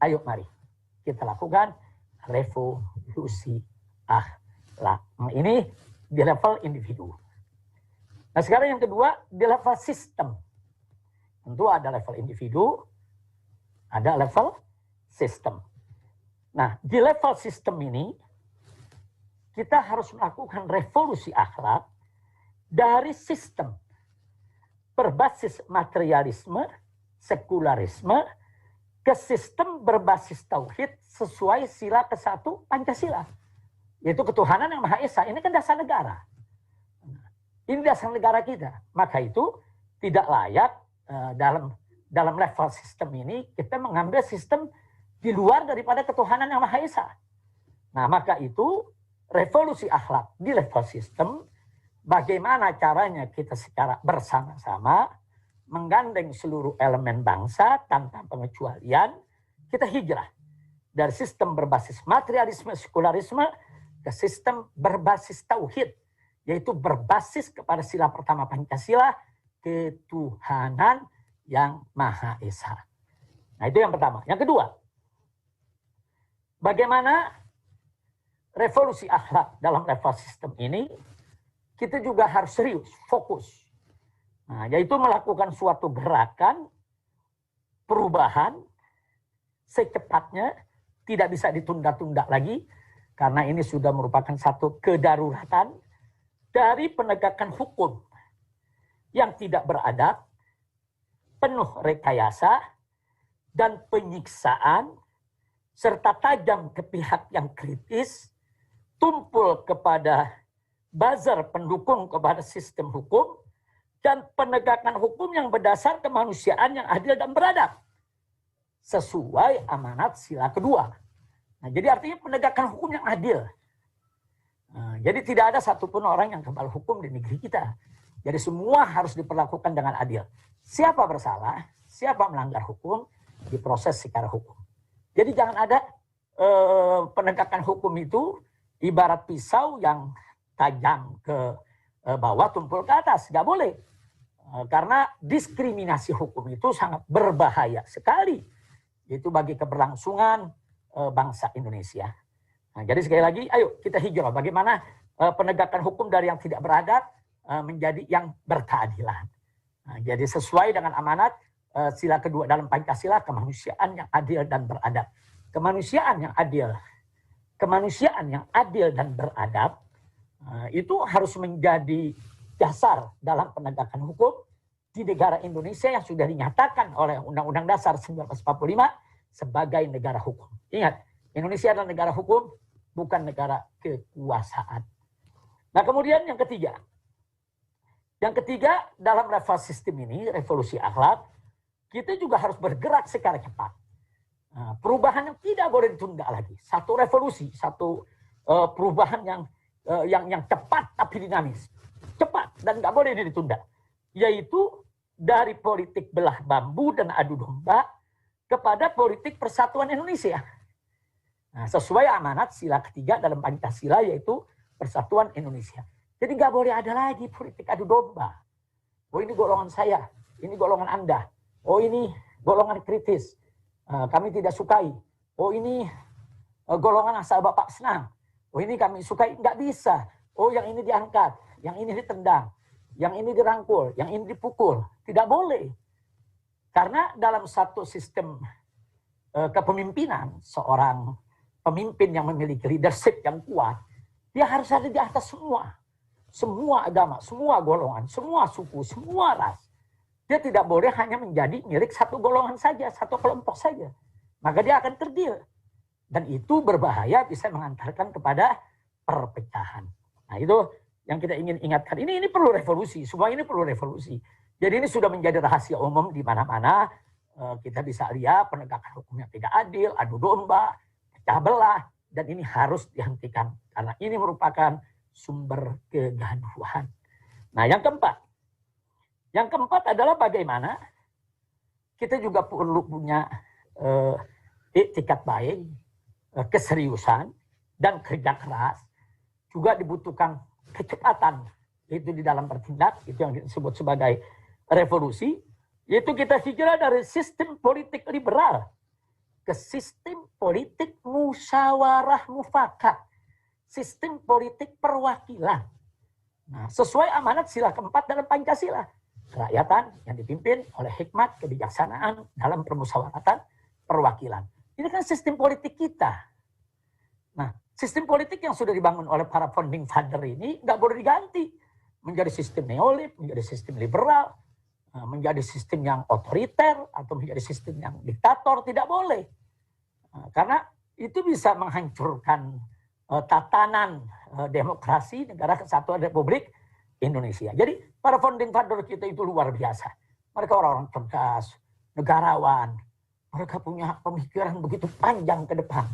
ayo mari kita lakukan revolusi akhlak. Nah, ini di level individu. Nah, sekarang yang kedua di level sistem. Tentu ada level individu, ada level sistem. Nah, di level sistem ini kita harus melakukan revolusi akhlak dari sistem berbasis materialisme, sekularisme, ke sistem berbasis tauhid sesuai sila ke-1 Pancasila. Yaitu ketuhanan yang Maha Esa. Ini kan dasar negara. Ini dasar negara kita. Maka itu tidak layak dalam level sistem ini kita mengambil sistem di luar daripada ketuhanan yang Maha Esa. Nah, maka itu revolusi akhlak di level sistem. Bagaimana caranya kita secara bersama-sama menggandeng seluruh elemen bangsa tanpa pengecualian, kita hijrah dari sistem berbasis materialisme, sekularisme ke sistem berbasis tauhid, yaitu berbasis kepada sila pertama Pancasila, ketuhanan yang Maha Esa. Nah, itu yang pertama. Yang kedua, bagaimana revolusi akhlak dalam level sistem ini kita juga harus serius, fokus. Nah, yaitu melakukan suatu gerakan perubahan secepatnya, tidak bisa ditunda-tunda lagi, karena ini sudah merupakan satu kedaruratan dari penegakan hukum yang tidak beradab, penuh rekayasa, dan penyiksaan, serta tajam ke pihak yang kritis, tumpul kepada buzzer pendukung kepada sistem hukum, dan penegakan hukum yang berdasar kemanusiaan yang adil dan beradab sesuai amanat sila kedua. Nah, jadi artinya penegakan hukum yang adil. Nah, jadi tidak ada satupun orang yang kebal hukum di negeri kita. Jadi semua harus diperlakukan dengan adil. Siapa bersalah, siapa melanggar hukum, diproses secara hukum. Jadi jangan ada penegakan hukum itu ibarat pisau yang tajam ke bawah, tumpul ke atas. Nggak boleh. Karena diskriminasi hukum itu sangat berbahaya sekali. Itu bagi keberlangsungan bangsa Indonesia. Nah, jadi sekali lagi, ayo kita hijrah. Bagaimana penegakan hukum dari yang tidak beradab menjadi yang berkeadilan. Nah, jadi sesuai dengan amanat sila kedua dalam Pancasila, kemanusiaan yang adil dan beradab. Kemanusiaan yang adil. Kemanusiaan yang adil dan beradab itu harus menjadi dasar dalam penegakan hukum di negara Indonesia yang sudah dinyatakan oleh Undang-Undang Dasar 1945 sebagai negara hukum. Ingat, Indonesia adalah negara hukum, bukan negara kekuasaan. Nah, kemudian yang ketiga. Yang ketiga, dalam level sistem ini, revolusi akhlak, kita juga harus bergerak secara cepat. Nah, perubahan yang tidak boleh ditunda lagi. Satu revolusi, satu perubahan yang cepat tapi dinamis. Cepat dan nggak boleh ditunda. Yaitu dari politik belah bambu dan adu domba kepada politik persatuan Indonesia. Nah, sesuai amanat sila ketiga dalam Pancasila, yaitu persatuan Indonesia. Jadi nggak boleh ada lagi politik adu domba. Oh, ini golongan saya, ini golongan Anda. Oh, ini golongan kritis. Kami tidak sukai. Oh, ini golongan asal Bapak senang. Oh, ini kami sukai. Nggak bisa. Oh, yang ini diangkat, yang ini ditendang, yang ini dirangkul, yang ini dipukul. Tidak boleh. Karena dalam satu sistem kepemimpinan, seorang pemimpin yang memiliki leadership yang kuat, dia harus ada di atas semua. Semua agama, semua golongan, semua suku, semua ras. Dia tidak boleh hanya menjadi milik satu golongan saja, satu kelompok saja. Maka dia akan kerdil. Dan itu berbahaya, bisa mengantarkan kepada perpecahan. Nah, itu yang kita ingin ingatkan. Ini perlu revolusi, semua ini perlu revolusi. Jadi ini sudah menjadi rahasia umum di mana-mana. Kita bisa lihat penegakan hukum yang tidak adil, adu domba, pecah belah, dan ini harus dihentikan karena ini merupakan sumber kegaduhan. Nah, yang keempat adalah bagaimana kita juga perlu punya itikat baik, keseriusan, dan kerja keras. Juga dibutuhkan kecepatan, itu di dalam bertindak, itu yang disebut sebagai revolusi, yaitu kita hijrah dari sistem politik liberal ke sistem politik musyawarah mufakat, sistem politik perwakilan. Nah, sesuai amanat sila keempat dalam Pancasila, kerakyatan yang dipimpin oleh hikmat kebijaksanaan dalam permusyawaratan perwakilan. Ini kan sistem politik kita. Nah, sistem politik yang sudah dibangun oleh para founding father ini nggak boleh diganti menjadi sistem neolib, menjadi sistem liberal, menjadi sistem yang otoriter atau menjadi sistem yang diktator. Tidak boleh, karena itu bisa menghancurkan tatanan demokrasi Negara Kesatuan Republik Indonesia. Jadi para founding father kita itu luar biasa. Mereka orang-orang cerdas, negarawan. Mereka punya pemikiran begitu panjang ke depan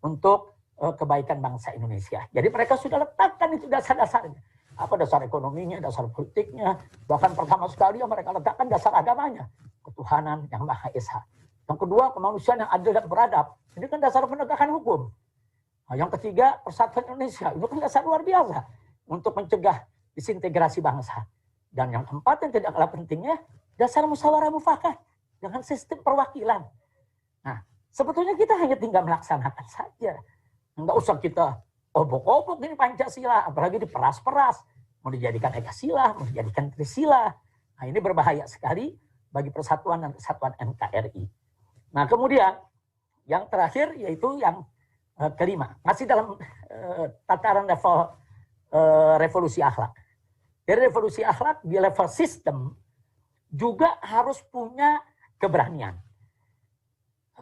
untuk kebaikan bangsa Indonesia. Jadi mereka sudah letakkan itu dasar-dasarnya. Apa dasar ekonominya, dasar politiknya. Bahkan pertama sekali mereka letakkan dasar agamanya. Ketuhanan yang Maha Esa. Yang kedua, kemanusiaan yang adil dan beradab. Ini kan dasar penegakan hukum. Nah, yang ketiga, persatuan Indonesia. Itu kan dasar luar biasa untuk mencegah disintegrasi bangsa. Dan yang keempat yang tidak kalah pentingnya, dasar musyawarah mufakat dengan sistem perwakilan. Nah, sebetulnya kita hanya tinggal melaksanakan saja. Enggak usah kita obok-obok ini Pancasila, apalagi diperas-peras. Mau dijadikan Ekasila, mau dijadikan Trisila. Nah, ini berbahaya sekali bagi persatuan dan kesatuan NKRI. Nah, kemudian yang terakhir yaitu yang kelima, masih dalam tataran level revolusi akhlak. Dari revolusi akhlak di level sistem juga harus punya keberanian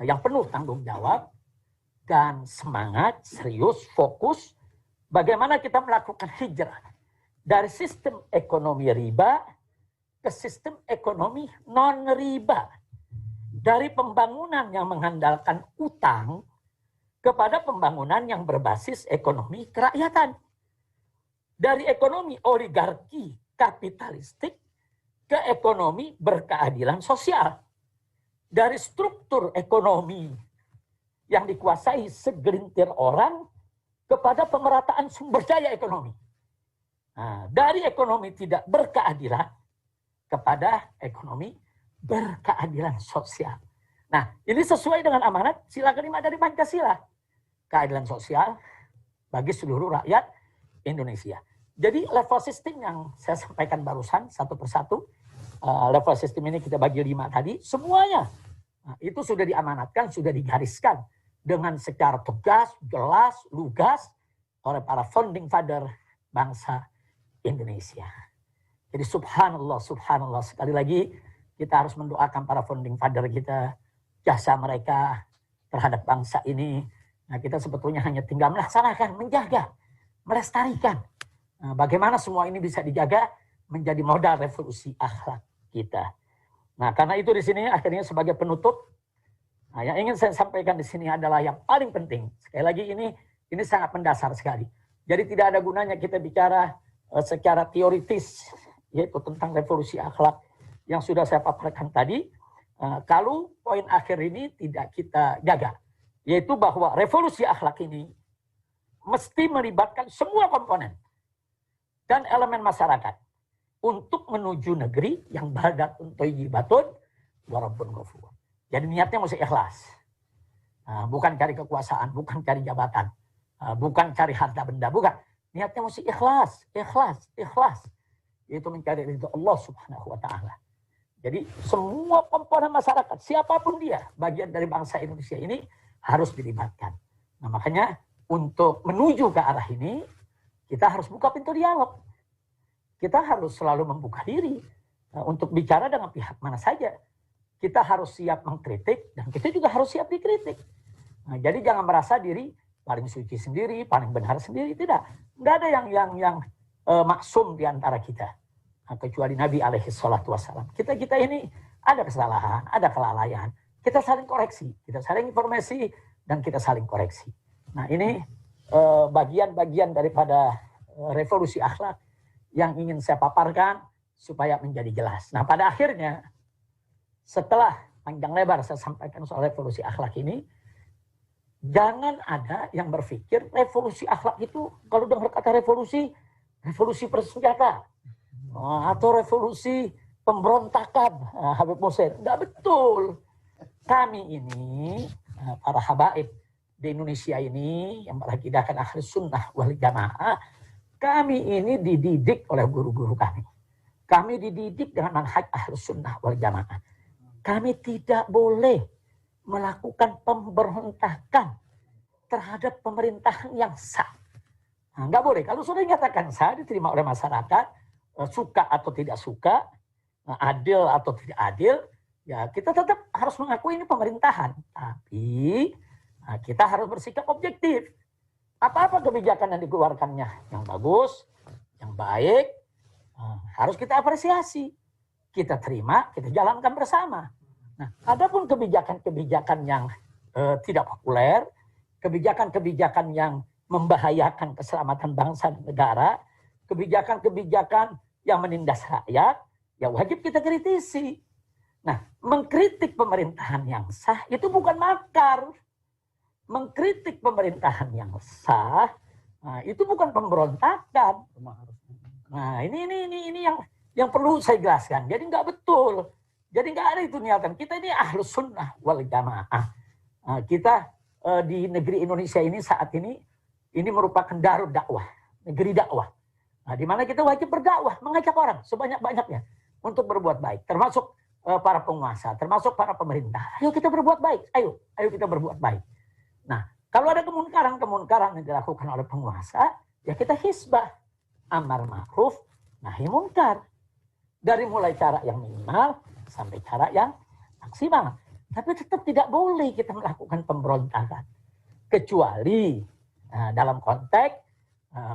yang penuh tanggung jawab dan semangat, serius, fokus bagaimana kita melakukan hijrah dari sistem ekonomi riba ke sistem ekonomi non riba, dari pembangunan yang mengandalkan utang kepada pembangunan yang berbasis ekonomi kerakyatan. Dari ekonomi oligarki kapitalistik ke ekonomi berkeadilan sosial. Dari struktur ekonomi yang dikuasai segelintir orang kepada pemerataan sumber daya ekonomi. Nah, dari ekonomi tidak berkeadilan kepada ekonomi berkeadilan sosial. Nah, ini sesuai dengan amanat sila kelima dari Pancasila. Keadilan sosial bagi seluruh rakyat Indonesia. Jadi level sistem yang saya sampaikan barusan satu persatu, level sistem ini kita bagi 5 tadi, semuanya itu sudah diamanatkan, sudah digariskan dengan secara tegas, jelas, lugas oleh para founding father bangsa Indonesia. Jadi subhanallah, subhanallah, sekali lagi kita harus mendoakan para founding father kita, jasa mereka terhadap bangsa ini. Nah, kita sebetulnya hanya tinggal melaksanakan, menjaga, melestarikan. Nah, bagaimana semua ini bisa dijaga menjadi modal revolusi akhlak kita. Nah, karena itu di sini akhirnya sebagai penutup, nah, yang ingin saya sampaikan di sini adalah yang paling penting. Sekali lagi ini sangat mendasar sekali. Jadi tidak ada gunanya kita bicara secara teoritis, yaitu tentang revolusi akhlak yang sudah saya paparkan tadi, kalau poin akhir ini tidak kita jaga. Yaitu bahwa revolusi akhlak ini mesti melibatkan semua komponen dan elemen masyarakat untuk menuju negeri yang baldatun thayyibatun wa rabbun ghafur. Jadi niatnya mesti ikhlas. Bukan cari kekuasaan, bukan cari jabatan, bukan cari harta benda, bukan. Niatnya mesti ikhlas, ikhlas, ikhlas. Yaitu mencari ridho Allah Subhanahu wa taala. Jadi semua komponen masyarakat, siapapun dia, bagian dari bangsa Indonesia ini harus dilibatkan. Nah, makanya untuk menuju ke arah ini, kita harus buka pintu dialog. Kita harus selalu membuka diri untuk bicara dengan pihak mana saja. Kita harus siap mengkritik dan kita juga harus siap dikritik. Nah, jadi jangan merasa diri paling suci sendiri, paling benar sendiri, tidak. Nggak ada yang maksum di antara kita. Nah, kecuali Nabi alaihi salatu wassalam. Kita ini ada kesalahan, ada kelalaian. Kita saling koreksi, kita saling informasi dan kita saling koreksi. Nah ini bagian-bagian daripada revolusi akhlak yang ingin saya paparkan supaya menjadi jelas. Nah pada akhirnya setelah panjang lebar saya sampaikan soal revolusi akhlak ini, jangan ada yang berpikir revolusi akhlak itu kalau dengar kata revolusi, revolusi bersenjata atau revolusi pemberontakan Habib Mohsin. Enggak betul. Kami ini para habaib di Indonesia ini yang berakidahkan Ahlus Sunnah wal Jamaah, kami ini dididik oleh guru-guru kami. Kami dididik dengan manhaj Ahlus Sunnah wal Jamaah. Kami tidak boleh melakukan pemberontakan terhadap pemerintahan yang sah. Nah, nggak boleh. Kalau sudah dinyatakan sah, diterima oleh masyarakat, suka atau tidak suka, adil atau tidak adil, ya kita tetap harus mengakui ini pemerintahan. Tapi kita harus bersikap objektif. Apa-apa kebijakan yang dikeluarkannya yang bagus, yang baik, harus kita apresiasi. Kita terima, kita jalankan bersama. Nah, adapun kebijakan-kebijakan yang tidak populer, kebijakan-kebijakan yang membahayakan keselamatan bangsa dan negara, kebijakan-kebijakan yang menindas rakyat, ya wajib kita kritisi. Nah, mengkritik pemerintahan yang sah itu bukan makar. Mengkritik pemerintahan yang sah, itu bukan pemberontakan. Nah, ini yang perlu saya jelaskan. Jadi nggak betul. Jadi nggak ada itu niatan. Kita ini Ahlus Sunnah wal Jamaah. Kita di negeri Indonesia ini saat ini merupakan darul dakwah, negeri dakwah. Nah, di mana kita wajib berdakwah, mengajak orang sebanyak-banyaknya untuk berbuat baik, termasuk para penguasa, termasuk para pemerintah. Ayo kita berbuat baik, ayo kita berbuat baik. Nah, kalau ada kemunkaran yang dilakukan oleh penguasa, ya kita hisbah, amar ma'ruf, nahi munkar. Dari mulai cara yang minimal sampai cara yang maksimal. Tapi tetap tidak boleh kita melakukan pemberontakan. Kecuali dalam konteks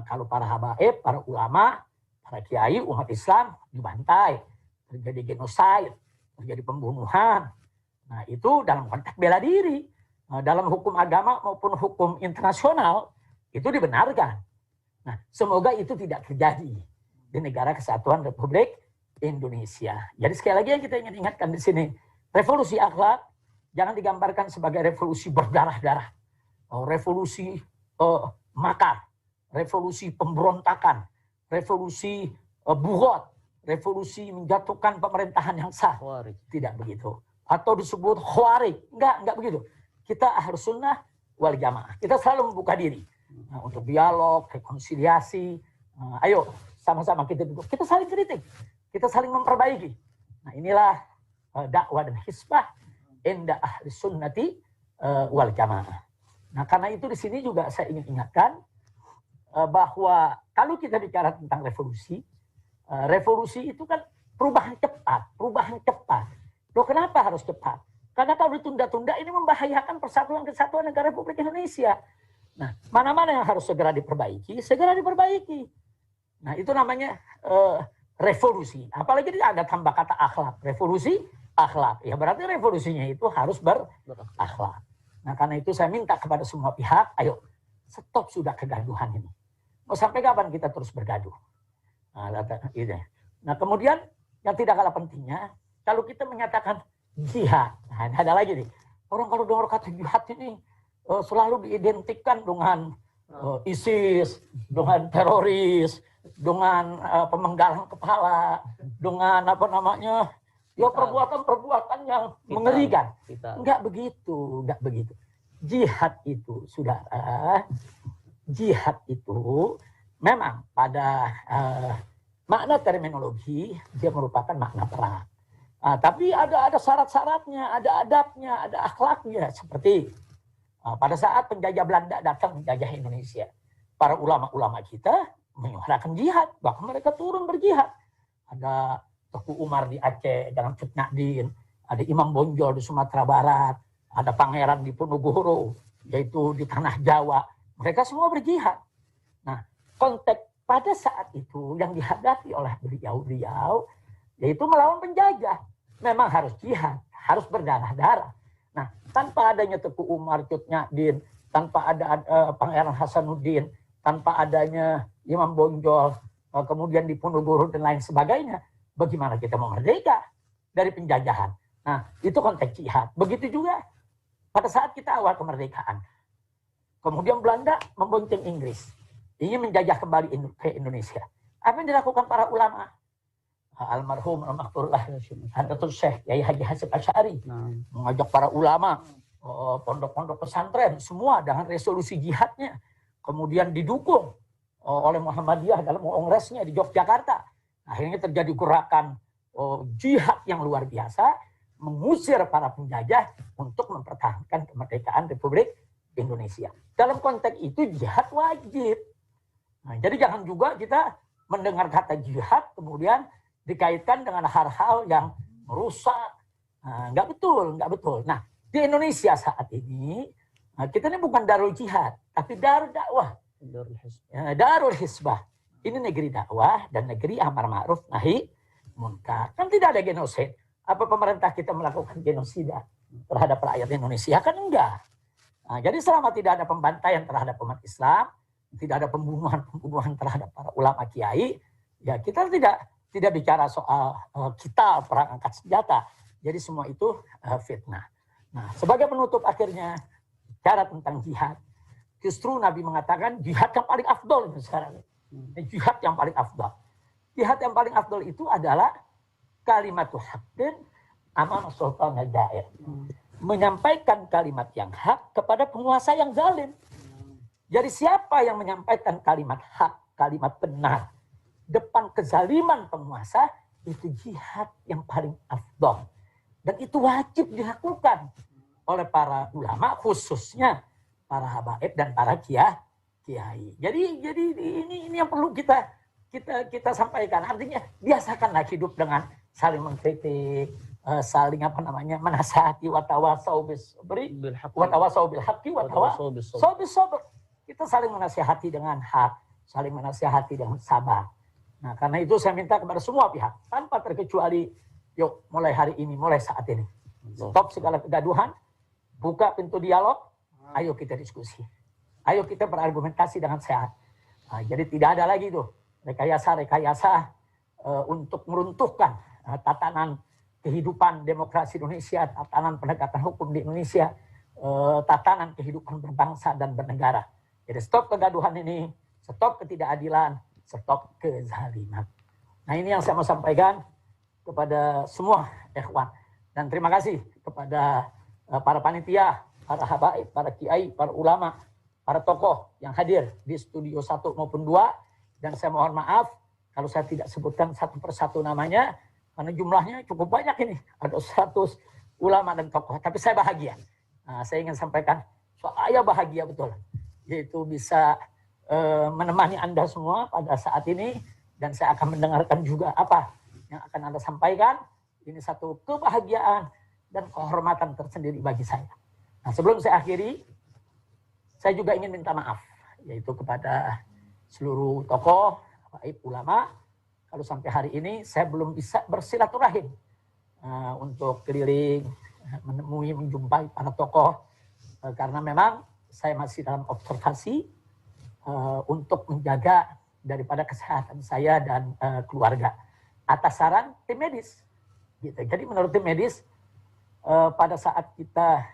kalau para habaib, para ulama, para kiai, umat Islam dibantai, terjadi genosid, terjadi pembunuhan. Nah itu dalam konteks bela diri. Dalam hukum agama maupun hukum internasional itu dibenarkan. Nah semoga itu tidak terjadi di negara kesatuan Republik Indonesia. Jadi sekali lagi yang kita ingin ingatkan di sini, revolusi akhlak jangan digambarkan sebagai revolusi berdarah-darah, revolusi makar, revolusi pemberontakan, revolusi buhot, revolusi menjatuhkan pemerintahan yang sah. Tidak begitu. Atau disebut khawarij. Enggak begitu. Kita Ahlus Sunnah wal Jamaah. Kita selalu membuka diri untuk dialog, rekonsiliasi. Ayo sama-sama kita duduk. Kita saling kritik. Kita saling memperbaiki. Nah inilah dakwah dan hisbah inda ahli sunnati wal jamaah. Nah karena itu di sini juga saya ingin ingatkan bahwa kalau kita bicara tentang revolusi, revolusi itu kan perubahan cepat. Loh kenapa harus cepat? Karena kalau ditunda-tunda ini membahayakan persatuan kesatuan negara Republik Indonesia. Nah mana-mana yang harus segera diperbaiki, Nah itu namanya revolusi. Apalagi ada tambah kata akhlak. Revolusi akhlak. Ya berarti revolusinya itu harus berakhlak. Nah karena itu saya minta kepada semua pihak, ayo stop sudah kegaduhan ini. Mau sampai kapan kita terus bergaduh? Nah kemudian yang tidak kalah pentingnya, kalau kita menyatakan jihad, nah ada lagi nih. Orang kalau dengar kata jihad ini selalu diidentikan dengan ISIS, dengan teroris, dengan pemenggalan kepala, dengan perbuatan yang mengerikan. Enggak begitu. Jihad itu jihad itu memang pada makna terminologi dia merupakan makna perang. Tapi ada syarat-syaratnya, ada adabnya, ada akhlaknya. Seperti pada saat penjajah Belanda datang menjajah Indonesia, para ulama-ulama kita menyuarakan jihad, bahkan mereka turun berjihad. Ada Teguh Umar di Aceh dengan Cut Naqdin, ada Imam Bonjol di Sumatera Barat, ada Pangeran di Ponorogo, yaitu di tanah Jawa. Mereka semua berjihad. Nah, konteks pada saat itu yang dihadapi oleh beliau-beliau yaitu melawan penjajah. Memang harus jihad, harus berdarah-darah. Nah, tanpa adanya Teku Umar, Cut Nyak, tanpa ada Pangeran Hasanuddin, tanpa adanya Imam Bonjol, kemudian Diponegoro dan lain sebagainya, bagaimana kita mau merdeka dari penjajahan? Nah, itu konteks jihad. Begitu juga pada saat kita awal kemerdekaan. Kemudian Belanda membonceng Inggris, ingin menjajah kembali ke Indonesia. Apa yang dilakukan para ulama? Almarhum Al-Maghfurullah Hadratul Syekh Yai Haji Hasyim Asy'ari mengajak para ulama, pondok-pondok pesantren semua dengan resolusi jihadnya, kemudian didukung oleh Muhammadiyah dalam kongresnya di Yogyakarta. Akhirnya terjadi gerakan jihad yang luar biasa, mengusir para penjajah untuk mempertahankan kemerdekaan Republik Indonesia. Dalam konteks itu jihad wajib. Nah, jadi jangan juga kita mendengar kata jihad kemudian dikaitkan dengan hal-hal yang merusak. Nah, nggak betul. Nah, di Indonesia saat ini, kita ini bukan darul jihad, tapi darul dakwah. Darul Hisbah. Ini negeri dakwah dan negeri amar ma'ruf nahi munkar. Kan tidak ada genosid. Apa pemerintah kita melakukan genosida terhadap rakyat Indonesia? Kan enggak. Nah, jadi selama tidak ada pembantaian terhadap umat Islam, tidak ada pembunuhan terhadap para ulama kiai, ya kita tidak bicara soal kita perang angkat senjata. Jadi semua itu fitnah. Nah, sebagai penutup akhirnya bicara tentang jihad. Justru Nabi mengatakan jihad yang paling afdol itu sekarang. Jihad yang paling afdol. Jihad yang paling afdol itu adalah kalimatul haqqin amama sultanil ja'ir. Menyampaikan kalimat yang hak kepada penguasa yang zalim. Jadi siapa yang menyampaikan kalimat hak, kalimat benar depan kezaliman penguasa, itu jihad yang paling afdol. Dan itu wajib dilakukan oleh para ulama, khususnya para habaib dan para kiai. Jadi ini yang perlu kita sampaikan. Artinya biasakanlah hidup dengan saling mengkritik, saling menasihati, watawasau bis haqqi watawasau bis sabr. Kita saling menasihati dengan hak, saling menasihati dengan sabar. Nah, karena itu saya minta kepada semua pihak, tanpa terkecuali, yuk mulai hari ini, mulai saat ini. Stop segala kegaduhan, buka pintu dialog, ayo kita diskusi. Ayo kita berargumentasi dengan sehat. Nah, jadi tidak ada lagi tuh rekayasa untuk meruntuhkan tatanan kehidupan demokrasi Indonesia, tatanan penegakan hukum di Indonesia, tatanan kehidupan berbangsa dan bernegara. Jadi stop kegaduhan ini, stop ketidakadilan, stop kezaliman. Nah, ini yang saya mau sampaikan kepada semua ikhwan. Dan terima kasih kepada para panitia, para habaib, para kiai, para ulama, para tokoh yang hadir di studio 1 maupun 2. Dan saya mohon maaf kalau saya tidak sebutkan satu persatu namanya, karena jumlahnya cukup banyak ini. Ada 100 ulama dan tokoh. Tapi saya bahagia. Nah, saya ingin sampaikan, saya bahagia betul. Yaitu bisa menemani Anda semua pada saat ini, dan saya akan mendengarkan juga apa yang akan Anda sampaikan. Ini satu kebahagiaan dan kehormatan tersendiri bagi saya. Nah, sebelum saya akhiri, saya juga ingin minta maaf, yaitu kepada seluruh tokoh, ulama, kalau sampai hari ini saya belum bisa bersilaturahim untuk keliling, menemui, menjumpai para tokoh, karena memang saya masih dalam observasi untuk menjaga daripada kesehatan saya dan keluarga atas saran tim medis. Gitu. Jadi menurut tim medis, pada saat kita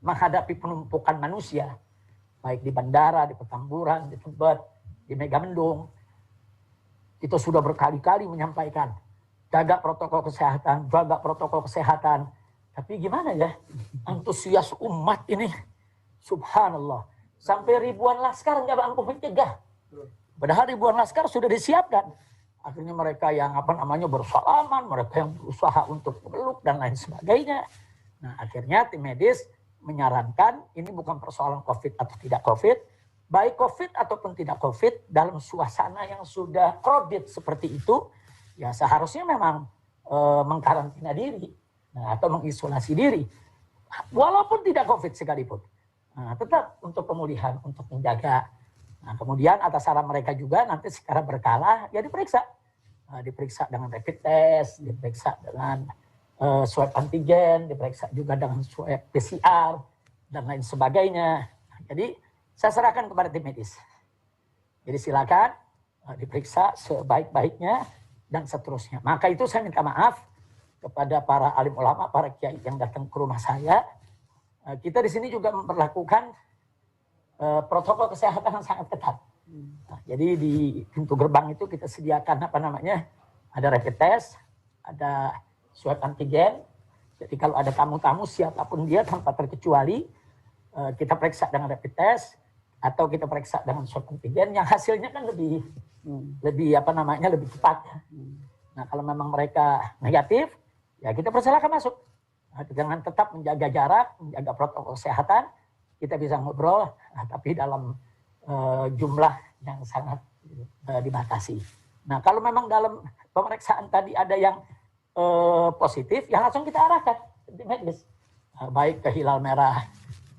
menghadapi penumpukan manusia, baik di bandara, di Petamburan, di Tebet, di Megamendung, kita sudah berkali-kali menyampaikan jaga protokol kesehatan. Tapi gimana ya, antusias umat ini, subhanallah, sampai ribuan laskar nggak mampu mencegah. Padahal ribuan laskar sudah disiapkan. Akhirnya mereka yang bersalaman, mereka yang berusaha untuk meluk dan lain sebagainya. Nah, akhirnya tim medis menyarankan ini bukan persoalan COVID atau tidak COVID, baik COVID ataupun tidak COVID, dalam suasana yang sudah crowded seperti itu, ya seharusnya memang mengkarantina diri, atau mengisolasi diri, walaupun tidak COVID sekalipun. Nah, tetap untuk pemulihan, untuk menjaga. Nah, kemudian atas saran mereka juga nanti secara berkala ya diperiksa. Diperiksa dengan rapid test, diperiksa dengan swab antigen, diperiksa juga dengan swab PCR, dan lain sebagainya. Jadi saya serahkan kepada tim medis. Jadi silakan diperiksa sebaik-baiknya dan seterusnya. Maka itu saya minta maaf kepada para alim ulama, para kiai yang datang ke rumah saya. Kita di sini juga memperlakukan protokol kesehatan yang sangat ketat. Nah, jadi di pintu gerbang itu kita sediakan ada rapid test, ada swab antigen. Jadi kalau ada tamu-tamu siapapun dia tanpa terkecuali, kita periksa dengan rapid test atau kita periksa dengan swab antigen yang hasilnya kan lebih cepat. Nah, kalau memang mereka negatif, ya kita persilakan masuk. Nah, dengan tetap menjaga jarak, menjaga protokol kesehatan, kita bisa ngobrol, tapi dalam jumlah yang sangat dibatasi. Nah, kalau memang dalam pemeriksaan tadi ada yang positif, ya langsung kita arahkan ke medis. Baik ke Hilal Merah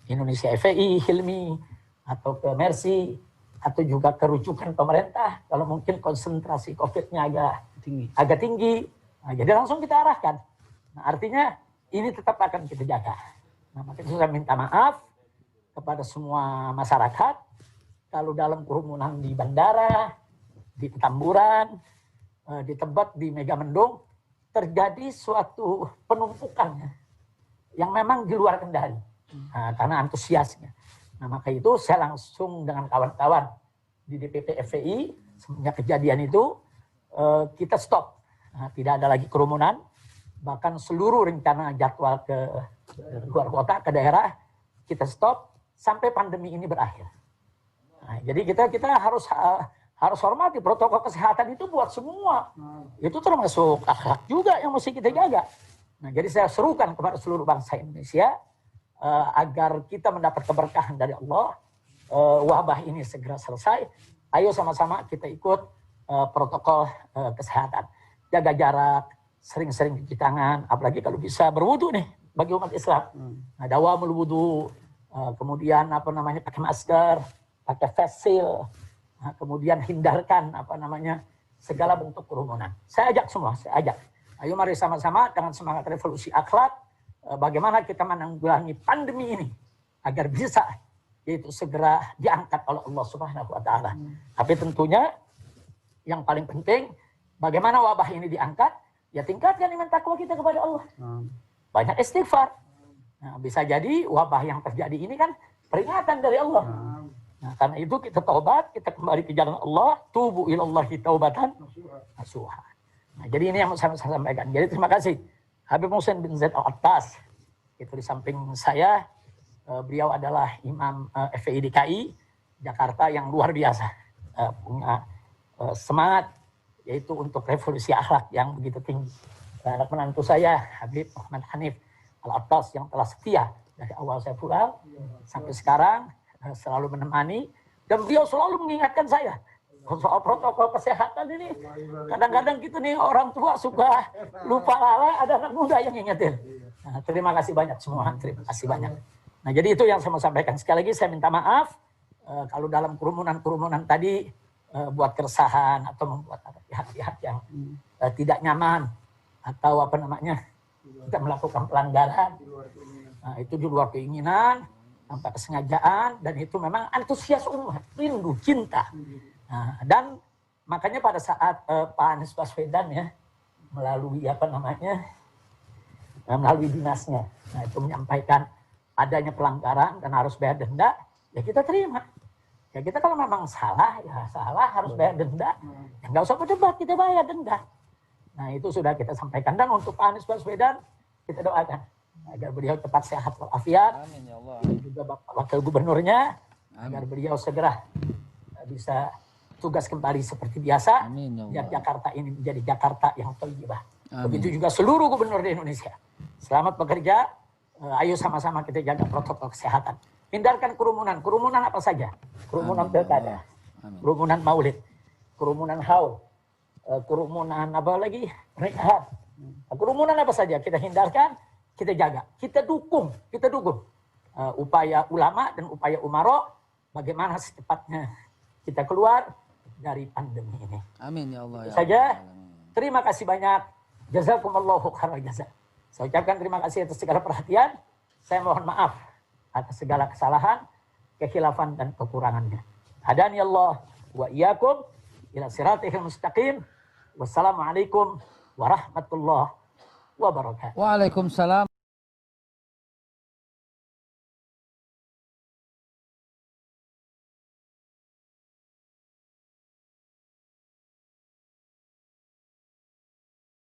Indonesia FPI, Hilmi, atau ke Mercy, atau juga ke rujukan pemerintah, kalau mungkin konsentrasi COVID-nya agak tinggi. Nah, jadi langsung kita arahkan. Nah, artinya ini tetap akan kita jaga. Nah, makanya saya minta maaf kepada semua masyarakat, kalau dalam kerumunan di bandara, di Petamburan, di Tebet, di Megamendung, terjadi suatu penumpukan yang memang di luar kendali. Nah, karena antusiasnya. Nah, maka itu saya langsung dengan kawan-kawan di DPP FPI, semenjak kejadian itu, kita stop. Nah, tidak ada lagi kerumunan, bahkan seluruh rencana jadwal ke luar kota, ke daerah, kita stop sampai pandemi ini berakhir. Nah, jadi kita harus hormati protokol kesehatan itu buat semua. Itu termasuk akhlak juga yang mesti kita jaga. Nah, jadi saya serukan kepada seluruh bangsa Indonesia agar kita mendapat keberkahan dari Allah, wabah ini segera selesai. Ayo sama-sama kita ikut protokol kesehatan. Jaga jarak, sering-sering cuci tangan, apalagi kalau bisa berwudu nih bagi umat Islam. Nah, dawamul wudu, kemudian pakai masker, pakai face shield. Nah, kemudian hindarkan segala bentuk kerumunan. Saya ajak semua, ayo mari sama-sama dengan semangat revolusi akhlak, bagaimana kita menanggulangi pandemi ini agar bisa yaitu segera diangkat oleh Allah Subhanahu wa taala. Tapi tentunya yang paling penting bagaimana wabah ini diangkat, ya tingkatkan iman takwa kita kepada Allah. Banyak istighfar. Nah, bisa jadi wabah yang terjadi ini kan peringatan dari Allah. Nah, karena itu kita taubat, kita kembali ke jalan Allah, tubu ilallahi taubatan nasuha. Nah, jadi ini yang saya sampaikan. Jadi terima kasih Habib Muhsin bin Zaid Al-Attas. Itu di samping saya, beliau adalah Imam FPI DKI Jakarta yang luar biasa, punya semangat yaitu untuk revolusi akhlak yang begitu tinggi. Anak menantu saya Habib Muhammad Hanif Al-Attas yang telah setia dari awal saya pulang sampai sekarang, selalu menemani, dan beliau selalu mengingatkan saya soal protokol kesehatan ini. Kadang-kadang kita nih orang tua suka lupa lala, ada anak muda yang ingetin. Nah, terima kasih banyak semua, terima kasih banyak. Nah, jadi itu yang saya mau sampaikan. Sekali lagi saya minta maaf kalau dalam kerumunan tadi buat keresahan atau membuat ada pihak-pihak yang tidak nyaman atau kita melakukan pelanggaran. Nah, itu di luar keinginan, tanpa kesengajaan, dan itu memang antusias umat, rindu, cinta. Nah, dan makanya pada saat Pak Anies Baswedan melalui melalui dinasnya, nah itu menyampaikan adanya pelanggaran dan harus bayar denda, ya kita terima. Ya kita kalau memang salah, ya salah, harus bayar denda. Ya nggak usah berdebat, kita bayar denda. Nah itu sudah kita sampaikan. Dan untuk Pak Anies Baswedan, kita doakan agar beliau cepat sehat walafiat. Amin ya Allah. Dan juga Bapak Wakil Gubernurnya, agar beliau segera bisa tugas kembali seperti biasa. Amin ya Allah. Biar Jakarta ini menjadi Jakarta yang thayyibah. Begitu juga seluruh gubernur di Indonesia. Selamat bekerja. Ayo sama-sama kita jaga protokol kesehatan. Hindarkan kerumunan. Kerumunan apa saja? Kerumunan pilkada, kerumunan maulid, kerumunan haul, kerumunan apa lagi? Pernikahan. Kerumunan apa saja kita hindarkan, kita jaga, kita dukung upaya ulama dan upaya umaro bagaimana secepatnya kita keluar dari pandemi ini. Amin ya Allah. Itu saja. Terima kasih banyak. Jazakumullahu khairan jazaa. Saya ucapkan terima kasih atas segala perhatian. Saya mohon maaf atas segala kesalahan, kekhilafan dan kekurangannya. Hadani Allah wa iyyakum ila siratal mustaqim. Wassalamualaikum warahmatullahi wabarakatuh. Waalaikumsalam.